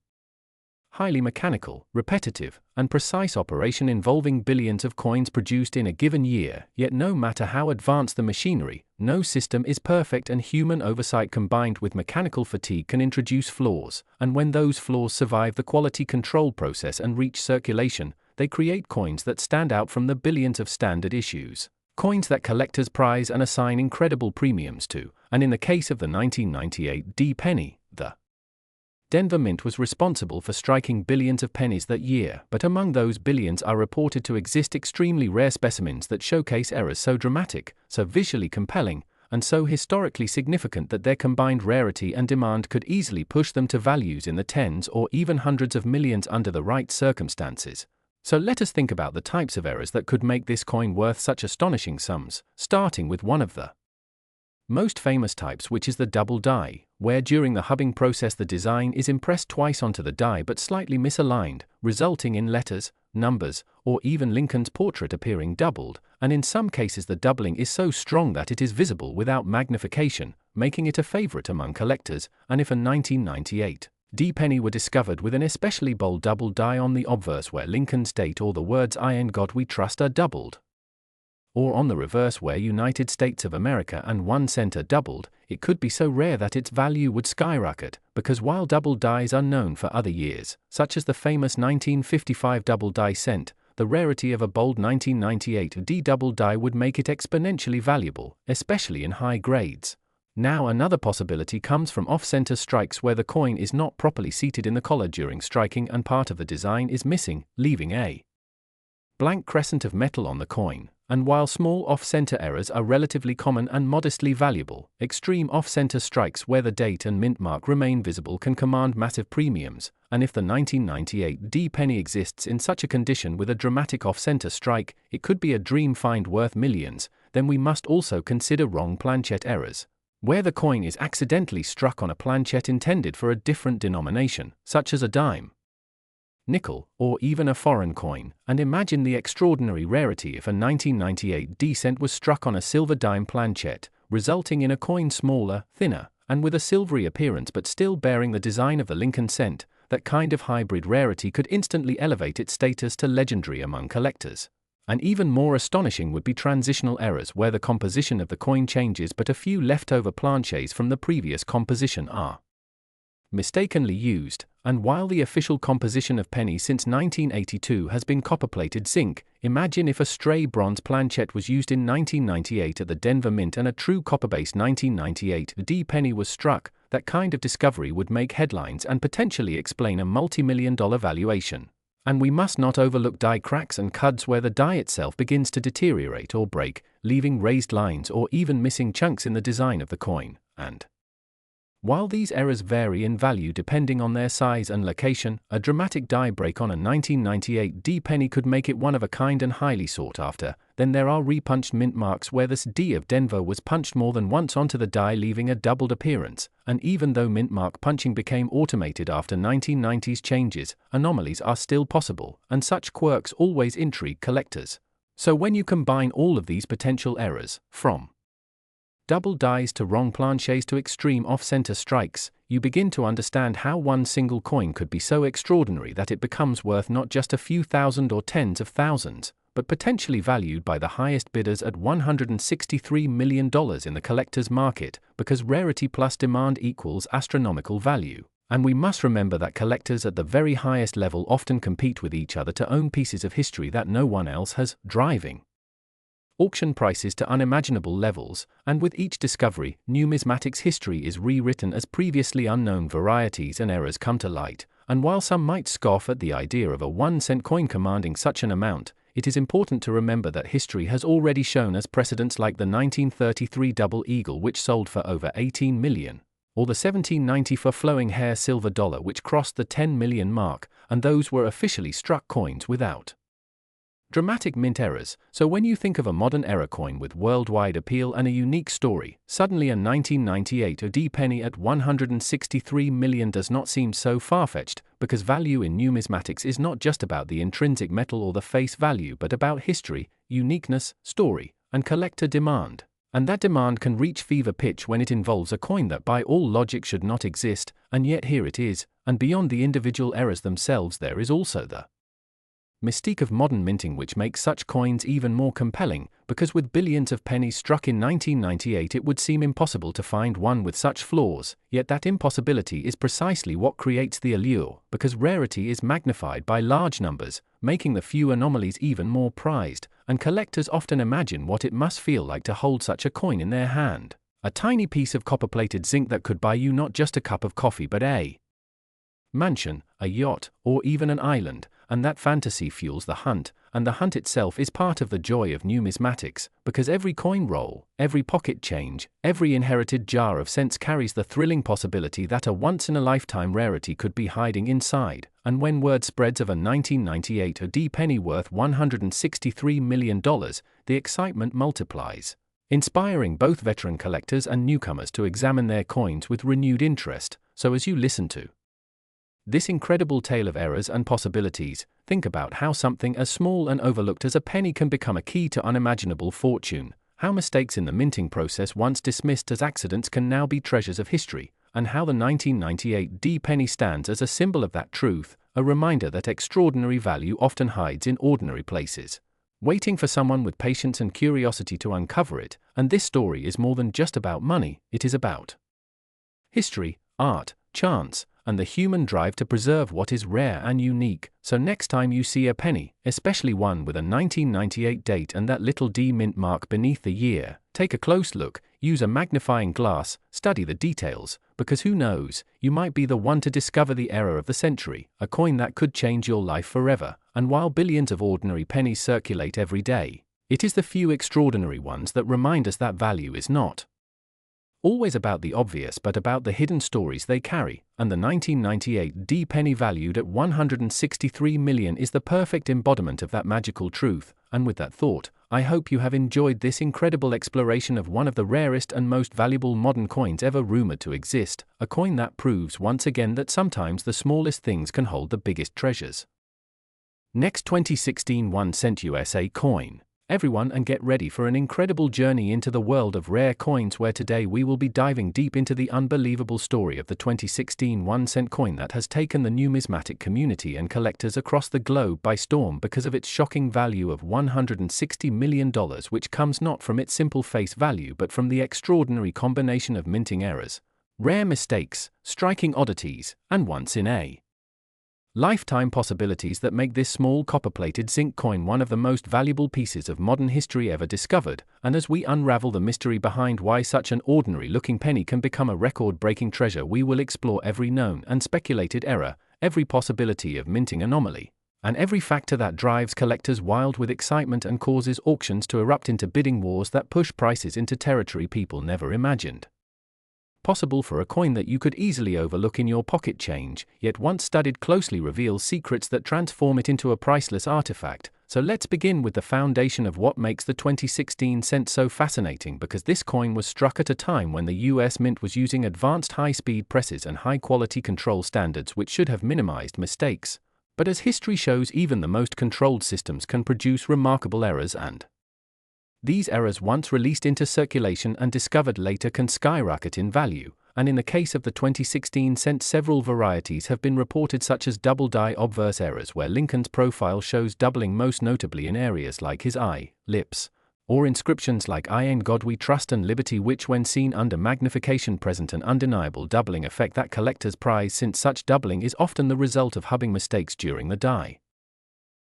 highly mechanical, repetitive, and precise operation involving billions of coins produced in a given year. Yet no matter how advanced the machinery, no system is perfect, and human oversight combined with mechanical fatigue can introduce flaws, and when those flaws survive the quality control process and reach circulation, they create coins that stand out from the billions of standard issues. Coins that collectors prize and assign incredible premiums to, and in the case of the 1998 D penny, the Denver Mint was responsible for striking billions of pennies that year, but among those billions are reported to exist extremely rare specimens that showcase errors so dramatic, so visually compelling, and so historically significant that their combined rarity and demand could easily push them to values in the tens or even hundreds of millions under the right circumstances. So let us think about the types of errors that could make this coin worth such astonishing sums, starting with one of the most famous types, which is the double die, where during the hubbing process the design is impressed twice onto the die but slightly misaligned, resulting in letters, numbers, or even Lincoln's portrait appearing doubled, and in some cases the doubling is so strong that it is visible without magnification, making it a favorite among collectors. And if a 1998 D penny were discovered with an especially bold double die on the obverse where Lincoln's date or the words "I and God We Trust" are doubled, or on the reverse where United States of America and 1 cent are doubled, it could be so rare that its value would skyrocket, because while double dies are known for other years, such as the famous 1955 double die cent, the rarity of a bold 1998 D double die would make it exponentially valuable, especially in high grades. Now another possibility comes from off-center strikes where the coin is not properly seated in the collar during striking and part of the design is missing, leaving a blank crescent of metal on the coin. And while small off-center errors are relatively common and modestly valuable, extreme off-center strikes where the date and mint mark remain visible can command massive premiums, and if the 1998 D penny exists in such a condition with a dramatic off-center strike, it could be a dream find worth millions. Then we must also consider wrong planchette errors, where the coin is accidentally struck on a planchette intended for a different denomination, such as a dime, nickel, or even a foreign coin, and imagine the extraordinary rarity if a 1998 D cent was struck on a silver dime planchette, resulting in a coin smaller, thinner, and with a silvery appearance but still bearing the design of the Lincoln cent. That kind of hybrid rarity could instantly elevate its status to legendary among collectors. And even more astonishing would be transitional errors where the composition of the coin changes but a few leftover planchets from the previous composition are mistakenly used, and while the official composition of pennies since 1982 has been copper-plated zinc, imagine if a stray bronze planchette was used in 1998 at the Denver Mint and a true copper-based 1998 D penny was struck. That kind of discovery would make headlines and potentially explain a multi-million-dollar valuation. And we must not overlook die cracks and cuds where the die itself begins to deteriorate or break, leaving raised lines or even missing chunks in the design of the coin. And while these errors vary in value depending on their size and location, a dramatic die break on a 1998 D penny could make it one of a kind and highly sought after. Then there are repunched mint marks where this D of Denver was punched more than once onto the die, leaving a doubled appearance. And even though mint mark punching became automated after 1990s changes, anomalies are still possible, and such quirks always intrigue collectors. So when you combine all of these potential errors, from double dies to wrong planchets to extreme off-center strikes, you begin to understand how one single coin could be so extraordinary that it becomes worth not just a few thousand or tens of thousands, but potentially valued by the highest bidders at $163 million in the collector's market, because rarity plus demand equals astronomical value. And we must remember that collectors at the very highest level often compete with each other to own pieces of history that no one else has, driving auction prices to unimaginable levels, and with each discovery, numismatics history is rewritten as previously unknown varieties and errors come to light. And while some might scoff at the idea of a 1-cent coin commanding such an amount, it is important to remember that history has already shown us precedents like the 1933 Double Eagle, which sold for over $18 million, or the 1794 flowing hair silver dollar, which crossed the $10 million mark, and those were officially struck coins without dramatic mint errors. So when you think of a modern era coin with worldwide appeal and a unique story, suddenly a 1998 D penny at $163 million does not seem so far-fetched, because value in numismatics is not just about the intrinsic metal or the face value but about history, uniqueness, story, and collector demand. And that demand can reach fever pitch when it involves a coin that by all logic should not exist, and yet here it is. And beyond the individual errors themselves there is also the mystique of modern minting, which makes such coins even more compelling, because with billions of pennies struck in 1998 it would seem impossible to find one with such flaws, yet that impossibility is precisely what creates the allure, because rarity is magnified by large numbers, making the few anomalies even more prized. and collectors often imagine what it must feel like to hold such a coin in their hand. A tiny piece of copper-plated zinc that could buy you not just a cup of coffee but a mansion, a yacht, or even an island, and that fantasy fuels the hunt, and the hunt itself is part of the joy of numismatics, because every coin roll, every pocket change, every inherited jar of cents carries the thrilling possibility that a once-in-a-lifetime rarity could be hiding inside, and when word spreads of a 1998 OD penny worth $163 million, the excitement multiplies, inspiring both veteran collectors and newcomers to examine their coins with renewed interest. So as you listen to this incredible tale of errors and possibilities, think about how something as small and overlooked as a penny can become a key to unimaginable fortune, how mistakes in the minting process once dismissed as accidents can now be treasures of history, and how the 1998 D penny stands as a symbol of that truth, a reminder that extraordinary value often hides in ordinary places, waiting for someone with patience and curiosity to uncover it. And this story is more than just about money, it is about history, art, chance, and the human drive to preserve what is rare and unique. So next time you see a penny, especially one with a 1998 date and that little D mint mark beneath the year, take a close look, use a magnifying glass, study the details, because who knows, you might be the one to discover the error of the century, a coin that could change your life forever. And while billions of ordinary pennies circulate every day, it is the few extraordinary ones that remind us that value is not always about the obvious but about the hidden stories they carry, and the 1998 D penny valued at $163 million is the perfect embodiment of that magical truth. And with that thought, I hope you have enjoyed this incredible exploration of one of the rarest and most valuable modern coins ever rumored to exist, a coin that proves once again that sometimes the smallest things can hold the biggest treasures. Next, 2016 1-cent USA coin. Everyone, and get ready for an incredible journey into the world of rare coins, where today we will be diving deep into the unbelievable story of the 2016 1-cent coin that has taken the numismatic community and collectors across the globe by storm because of its shocking value of $160 million, which comes not from its simple face value but from the extraordinary combination of minting errors, rare mistakes, striking oddities, and once-in-a lifetime possibilities that make this small copper-plated zinc coin one of the most valuable pieces of modern history ever discovered. And as we unravel the mystery behind why such an ordinary-looking penny can become a record-breaking treasure, we will explore every known and speculated error, every possibility of minting anomaly, and every factor that drives collectors wild with excitement and causes auctions to erupt into bidding wars that push prices into territory people never imagined possible for a coin that you could easily overlook in your pocket change, yet once studied closely reveals secrets that transform it into a priceless artifact. So let's begin with the foundation of what makes the 2016 cent so fascinating, because this coin was struck at a time when the US Mint was using advanced high-speed presses and high-quality control standards which should have minimized mistakes. But as history shows, even the most controlled systems can produce remarkable errors, and these errors, once released into circulation and discovered later, can skyrocket in value. And in the case of the 2016 cent, several varieties have been reported, such as double die obverse errors, where Lincoln's profile shows doubling, most notably in areas like his eye, lips, or inscriptions like "I in God we trust" and "Liberty," which when seen under magnification present an undeniable doubling effect that collectors prize, since such doubling is often the result of hubbing mistakes during the die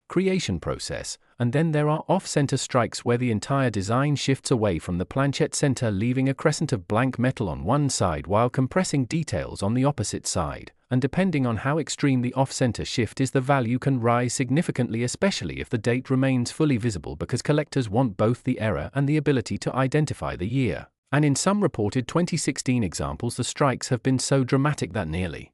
creation process. And then there are off-center strikes, where the entire design shifts away from the planchette center, leaving a crescent of blank metal on one side while compressing details on the opposite side. And depending on how extreme the off-center shift is, the value can rise significantly, especially if the date remains fully visible, because collectors want both the error and the ability to identify the year. And in some reported 2016 examples, the strikes have been so dramatic that nearly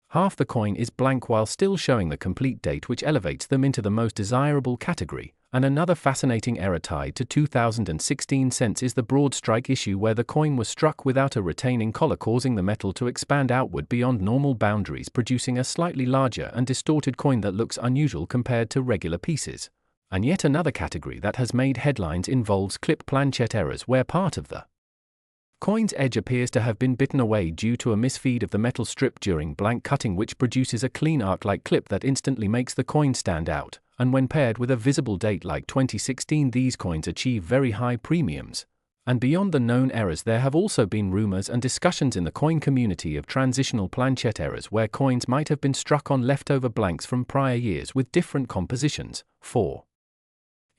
half the coin is blank while still showing the complete date, which elevates them into the most desirable category. And another fascinating error tied to 2016 cents is the broad strike issue, where the coin was struck without a retaining collar, causing the metal to expand outward beyond normal boundaries, producing a slightly larger and distorted coin that looks unusual compared to regular pieces. And yet another category that has made headlines involves clip planchette errors, where part of the coin's edge appears to have been bitten away due to a misfeed of the metal strip during blank cutting, which produces a clean arc-like clip that instantly makes the coin stand out. And when paired with a visible date like 2016, these coins achieve very high premiums. And beyond the known errors, there have also been rumors and discussions in the coin community of transitional planchette errors, where coins might have been struck on leftover blanks from prior years with different compositions. For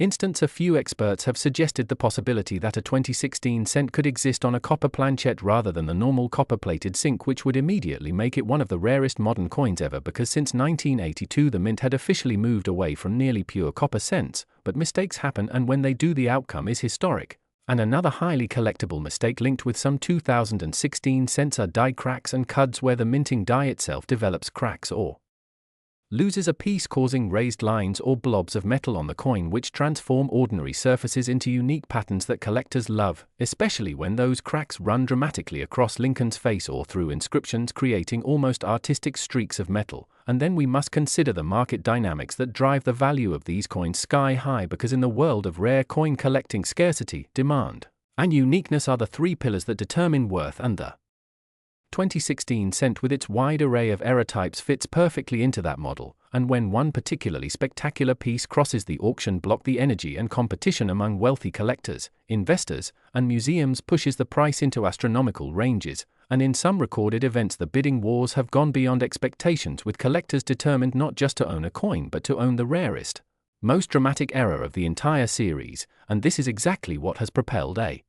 instance, a few experts have suggested the possibility that a 2016 cent could exist on a copper planchet rather than the normal copper-plated zinc, which would immediately make it one of the rarest modern coins ever, because since 1982 the mint had officially moved away from nearly pure copper cents, but mistakes happen, and when they do the outcome is historic. And another highly collectible mistake linked with some 2016 cents are die cracks and cuds, where the minting die itself develops cracks or loses a piece, causing raised lines or blobs of metal on the coin, which transform ordinary surfaces into unique patterns that collectors love, especially when those cracks run dramatically across Lincoln's face or through inscriptions, creating almost artistic streaks of metal. And then we must consider the market dynamics that drive the value of these coins sky high, because in the world of rare coin collecting, scarcity, demand, and uniqueness are the three pillars that determine worth, and the 2016 cent with its wide array of error types fits perfectly into that model. And when one particularly spectacular piece crosses the auction block, the energy and competition among wealthy collectors, investors, and museums pushes the price into astronomical ranges, and in some recorded events the bidding wars have gone beyond expectations, with collectors determined not just to own a coin but to own the rarest, most dramatic error of the entire series, and this is exactly what has propelled a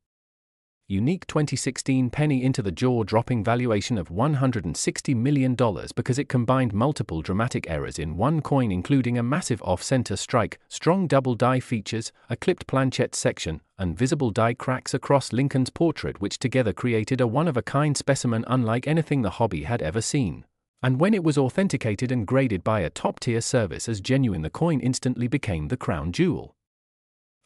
unique 2016 penny into the jaw-dropping valuation of $160 million, because it combined multiple dramatic errors in one coin, including a massive off-center strike, strong double die features, a clipped planchet section, and visible die cracks across Lincoln's portrait, which together created a one-of-a-kind specimen unlike anything the hobby had ever seen. And when it was authenticated and graded by a top-tier service as genuine, the coin instantly became the crown jewel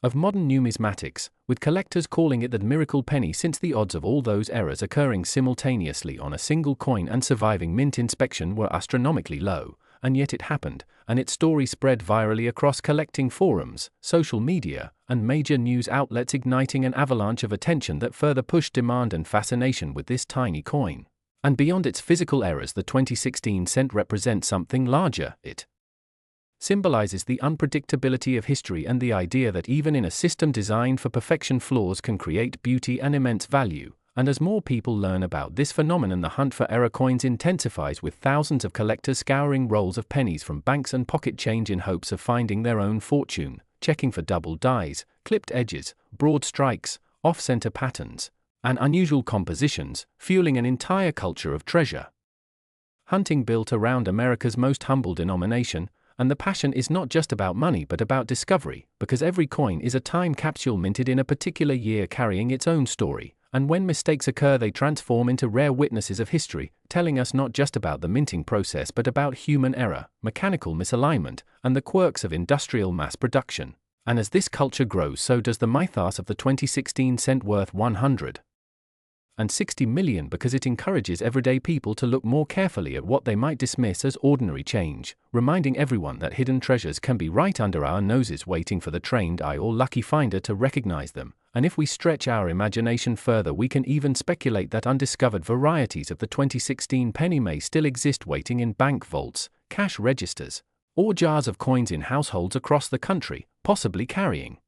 of modern numismatics, with collectors calling it the miracle penny, since the odds of all those errors occurring simultaneously on a single coin and surviving mint inspection were astronomically low. And yet it happened, and its story spread virally across collecting forums, social media, and major news outlets, igniting an avalanche of attention that further pushed demand and fascination with this tiny coin. And beyond its physical errors, the 2016 cent represents something larger. It symbolizes the unpredictability of history and the idea that even in a system designed for perfection, flaws can create beauty and immense value. And as more people learn about this phenomenon, the hunt for error coins intensifies, with thousands of collectors scouring rolls of pennies from banks and pocket change in hopes of finding their own fortune, checking for double dies, clipped edges, broad strikes, off-center patterns, and unusual compositions, fueling an entire culture of treasure hunting built around America's most humble denomination. And the passion is not just about money but about discovery, because every coin is a time capsule minted in a particular year, carrying its own story, and when mistakes occur they transform into rare witnesses of history, telling us not just about the minting process but about human error, mechanical misalignment, and the quirks of industrial mass production. And as this culture grows, so does the mythos of the 2016 cent worth $160 million, because it encourages everyday people to look more carefully at what they might dismiss as ordinary change, reminding everyone that hidden treasures can be right under our noses, waiting for the trained eye or lucky finder to recognize them. And if we stretch our imagination further, we can even speculate that undiscovered varieties of the 2016 penny may still exist, waiting in bank vaults, cash registers, or jars of coins in households across the country, possibly carrying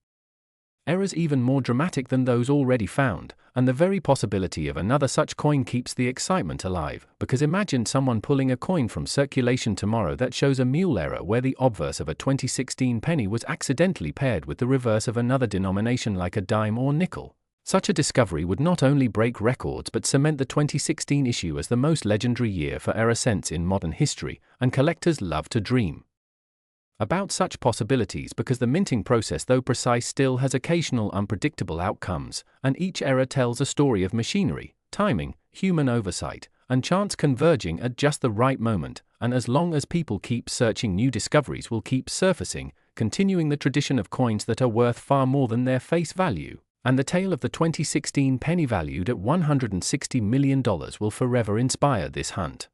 errors even more dramatic than those already found. And the very possibility of another such coin keeps the excitement alive, because imagine someone pulling a coin from circulation tomorrow that shows a mule error, where the obverse of a 2016 penny was accidentally paired with the reverse of another denomination like a dime or nickel. Such a discovery would not only break records but cement the 2016 issue as the most legendary year for error cents in modern history, and collectors love to dream about such possibilities, because the minting process, though precise, still has occasional unpredictable outcomes, and each error tells a story of machinery, timing, human oversight, and chance converging at just the right moment. And as long as people keep searching, new discoveries will keep surfacing, continuing the tradition of coins that are worth far more than their face value. And the tale of the 2016 penny, valued at $160 million, will forever inspire this hunt,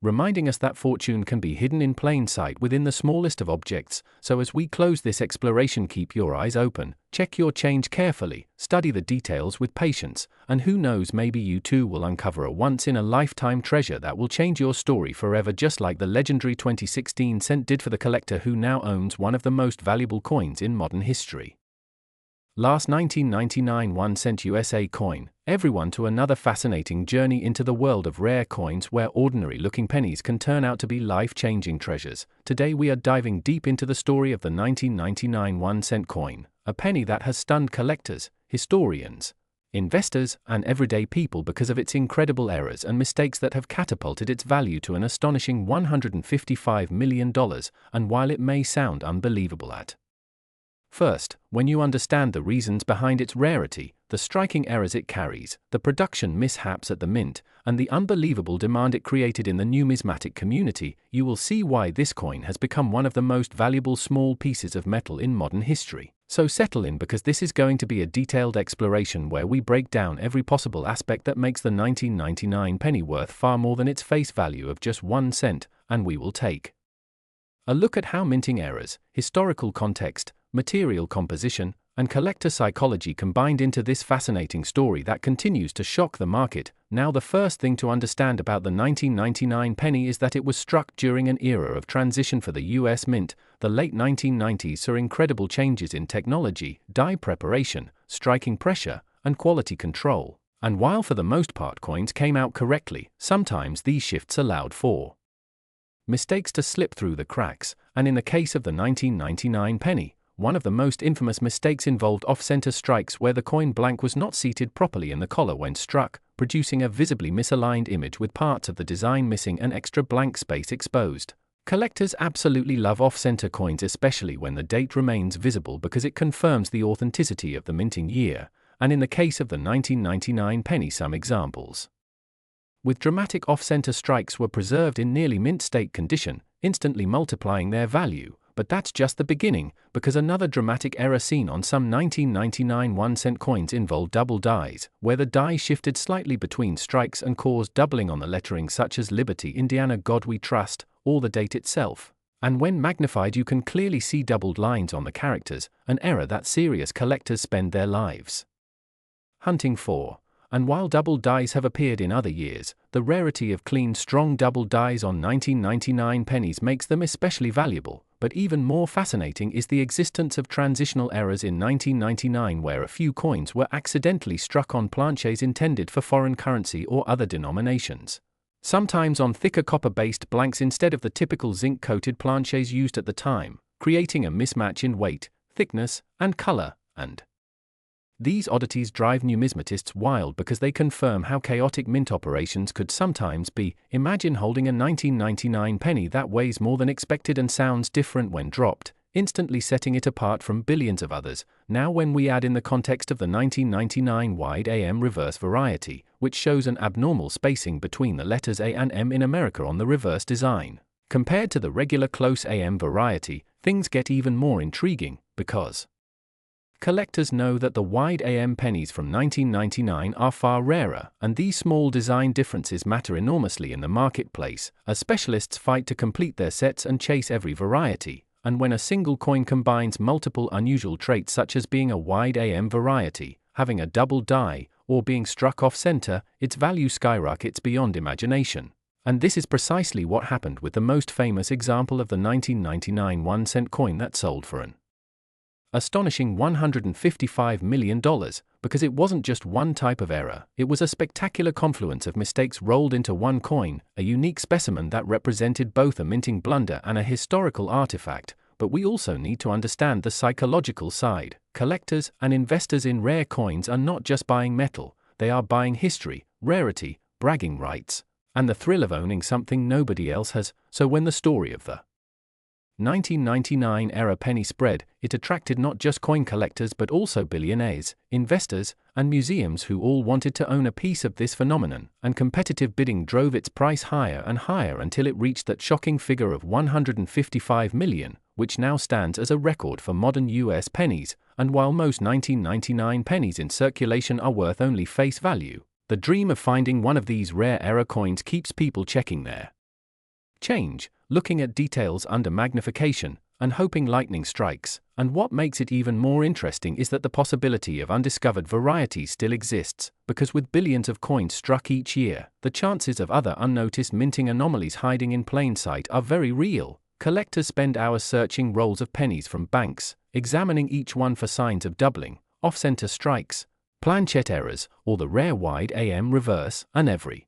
reminding us that fortune can be hidden in plain sight within the smallest of objects. So as we close this exploration, keep your eyes open, check your change carefully, study the details with patience, and who knows, maybe you too will uncover a once-in-a-lifetime treasure that will change your story forever, just like the legendary 2016 cent did for the collector who now owns one of the most valuable coins in modern history. Last 1999 1-cent USA coin, everyone to another fascinating journey into the world of rare coins where ordinary-looking pennies can turn out to be life-changing treasures. Today we are diving deep into the story of the 1999 1-cent coin, a penny that has stunned collectors, historians, investors, and everyday people because of its incredible errors and mistakes that have catapulted its value to an astonishing $155 million, and while it may sound unbelievable at first, when you understand the reasons behind its rarity, the striking errors it carries, the production mishaps at the mint, and the unbelievable demand it created in the numismatic community, you will see why this coin has become one of the most valuable small pieces of metal in modern history. So settle in, because this is going to be a detailed exploration where we break down every possible aspect that makes the 1999 penny worth far more than its face value of just 1 cent, and we will take a look at how minting errors, historical context, material composition, and collector psychology combined into this fascinating story that continues to shock the market. Now, the first thing to understand about the 1999 penny is that it was struck during an era of transition for the US Mint. The late 1990s saw incredible changes in technology, die preparation, striking pressure, and quality control. And while for the most part coins came out correctly, sometimes these shifts allowed for mistakes to slip through the cracks, and in the case of the 1999 penny, one of the most infamous mistakes involved off-center strikes where the coin blank was not seated properly in the collar when struck, producing a visibly misaligned image with parts of the design missing and extra blank space exposed. Collectors absolutely love off-center coins, especially when the date remains visible, because it confirms the authenticity of the minting year, and in the case of the 1999 penny, some examples with dramatic off-center strikes were preserved in nearly mint-state condition, instantly multiplying their value. But that's just the beginning, because another dramatic error seen on some 1999 1-cent coins involved double dies, where the die shifted slightly between strikes and caused doubling on the lettering, such as Liberty, Indiana, God We Trust, or the date itself. And when magnified, you can clearly see doubled lines on the characters, an error that serious collectors spend their lives hunting for. And while double dies have appeared in other years, the rarity of clean, strong double dies on 1999 pennies makes them especially valuable. But even more fascinating is the existence of transitional errors in 1999, where a few coins were accidentally struck on planches intended for foreign currency or other denominations, sometimes on thicker copper-based blanks instead of the typical zinc-coated planches used at the time, creating a mismatch in weight, thickness, and color, and these oddities drive numismatists wild because they confirm how chaotic mint operations could sometimes be. Imagine holding a 1999 penny that weighs more than expected and sounds different when dropped, instantly setting it apart from billions of others. Now, when we add in the context of the 1999 wide AM reverse variety, which shows an abnormal spacing between the letters A and M in America on the reverse design, compared to the regular close AM variety, things get even more intriguing, because collectors know that the wide AM pennies from 1999 are far rarer, and these small design differences matter enormously in the marketplace, as specialists fight to complete their sets and chase every variety. And when a single coin combines multiple unusual traits, such as being a wide AM variety, having a double die, or being struck off-center, its value skyrockets beyond imagination. And this is precisely what happened with the most famous example of the 1999 1-cent coin that sold for an astonishing $155 million, because it wasn't just one type of error, it was a spectacular confluence of mistakes rolled into one coin, a unique specimen that represented both a minting blunder and a historical artifact. But we also need to understand the psychological side. Collectors and investors in rare coins are not just buying metal, they are buying history, rarity, bragging rights, and the thrill of owning something nobody else has. So when the story of the 1999 era penny spread, it attracted not just coin collectors but also billionaires, investors, and museums who all wanted to own a piece of this phenomenon, and competitive bidding drove its price higher and higher until it reached that shocking figure of $155 million, which now stands as a record for modern US pennies. And while most 1999 pennies in circulation are worth only face value, the dream of finding one of these rare era coins keeps people checking their change, looking at details under magnification, and hoping lightning strikes. And what makes it even more interesting is that the possibility of undiscovered varieties still exists, because with billions of coins struck each year, the chances of other unnoticed minting anomalies hiding in plain sight are very real. Collectors spend hours searching rolls of pennies from banks, examining each one for signs of doubling, off-center strikes, planchette errors, or the rare wide AM reverse, and every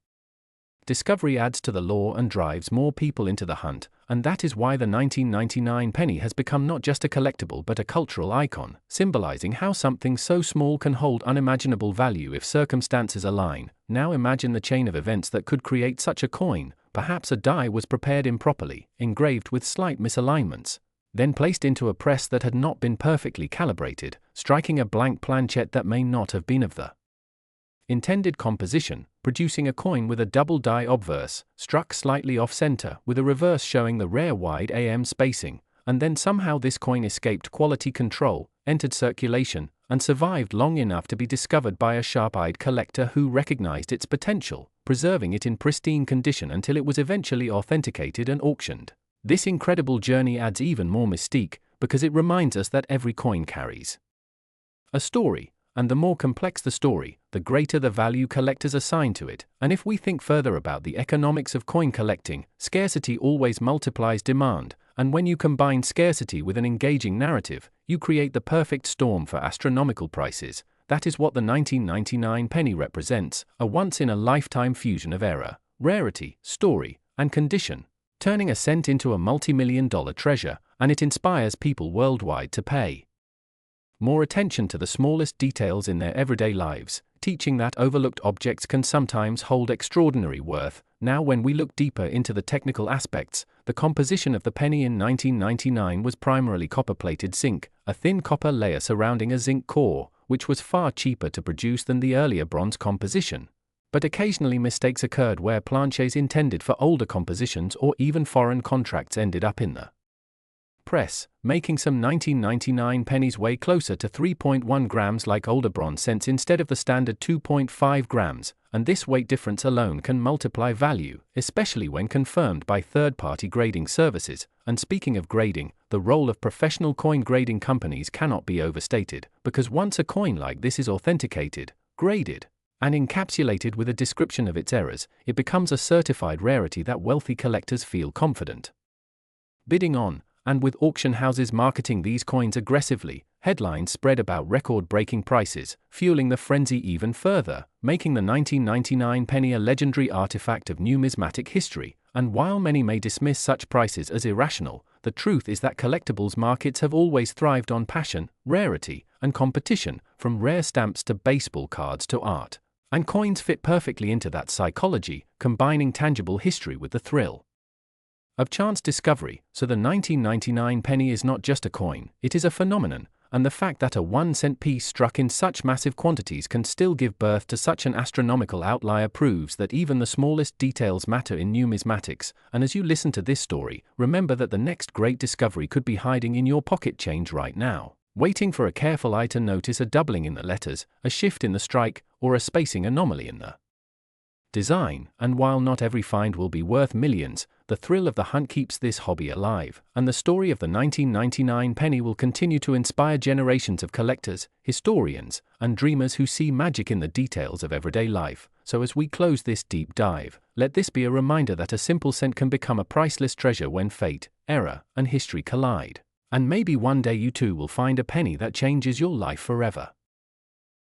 discovery adds to the lore and drives more people into the hunt, and that is why the 1999 penny has become not just a collectible but a cultural icon, symbolizing how something so small can hold unimaginable value if circumstances align. Now imagine the chain of events that could create such a coin. Perhaps a die was prepared improperly, engraved with slight misalignments, then placed into a press that had not been perfectly calibrated, striking a blank planchette that may not have been of the intended composition, producing a coin with a double die obverse, struck slightly off-center, with a reverse showing the rare wide AM spacing, and then somehow this coin escaped quality control, entered circulation, and survived long enough to be discovered by a sharp-eyed collector who recognized its potential, preserving it in pristine condition until it was eventually authenticated and auctioned. This incredible journey adds even more mystique, because it reminds us that every coin carries a story, and the more complex the story, the greater the value collectors assign to it. And if we think further about the economics of coin collecting, scarcity always multiplies demand, and when you combine scarcity with an engaging narrative, you create the perfect storm for astronomical prices. That is what the 1999 penny represents, a once-in-a-lifetime fusion of era, rarity, story, and condition, turning a cent into a multi-million-dollar treasure, and it inspires people worldwide to pay more attention to the smallest details in their everyday lives, teaching that overlooked objects can sometimes hold extraordinary worth. Now when we look deeper into the technical aspects, the composition of the penny in 1999 was primarily copper-plated zinc, a thin copper layer surrounding a zinc core, which was far cheaper to produce than the earlier bronze composition. But occasionally mistakes occurred where planchets intended for older compositions or even foreign contracts ended up in the press, making some 1999 pennies weigh closer to 3.1 grams like older bronze cents instead of the standard 2.5 grams, and this weight difference alone can multiply value, especially when confirmed by third-party grading services. And speaking of grading, the role of professional coin grading companies cannot be overstated, because once a coin like this is authenticated, graded, and encapsulated with a description of its errors, it becomes a certified rarity that wealthy collectors feel confident bidding on. And with auction houses marketing these coins aggressively, headlines spread about record-breaking prices, fueling the frenzy even further, making the 1999 penny a legendary artifact of numismatic history. And while many may dismiss such prices as irrational, the truth is that collectibles markets have always thrived on passion, rarity, and competition, from rare stamps to baseball cards to art. And coins fit perfectly into that psychology, combining tangible history with the thrill of chance discovery. So the 1999 penny is not just a coin, it is a phenomenon, and the fact that a 1-cent piece struck in such massive quantities can still give birth to such an astronomical outlier proves that even the smallest details matter in numismatics. And as you listen to this story, remember that the next great discovery could be hiding in your pocket change right now, waiting for a careful eye to notice a doubling in the letters, a shift in the strike, or a spacing anomaly in the design. And while not every find will be worth millions, the thrill of the hunt keeps this hobby alive, and the story of the 1999 penny will continue to inspire generations of collectors, historians, and dreamers who see magic in the details of everyday life. So as we close this deep dive, let this be a reminder that a simple cent can become a priceless treasure when fate, error, and history collide. And maybe one day you too will find a penny that changes your life forever.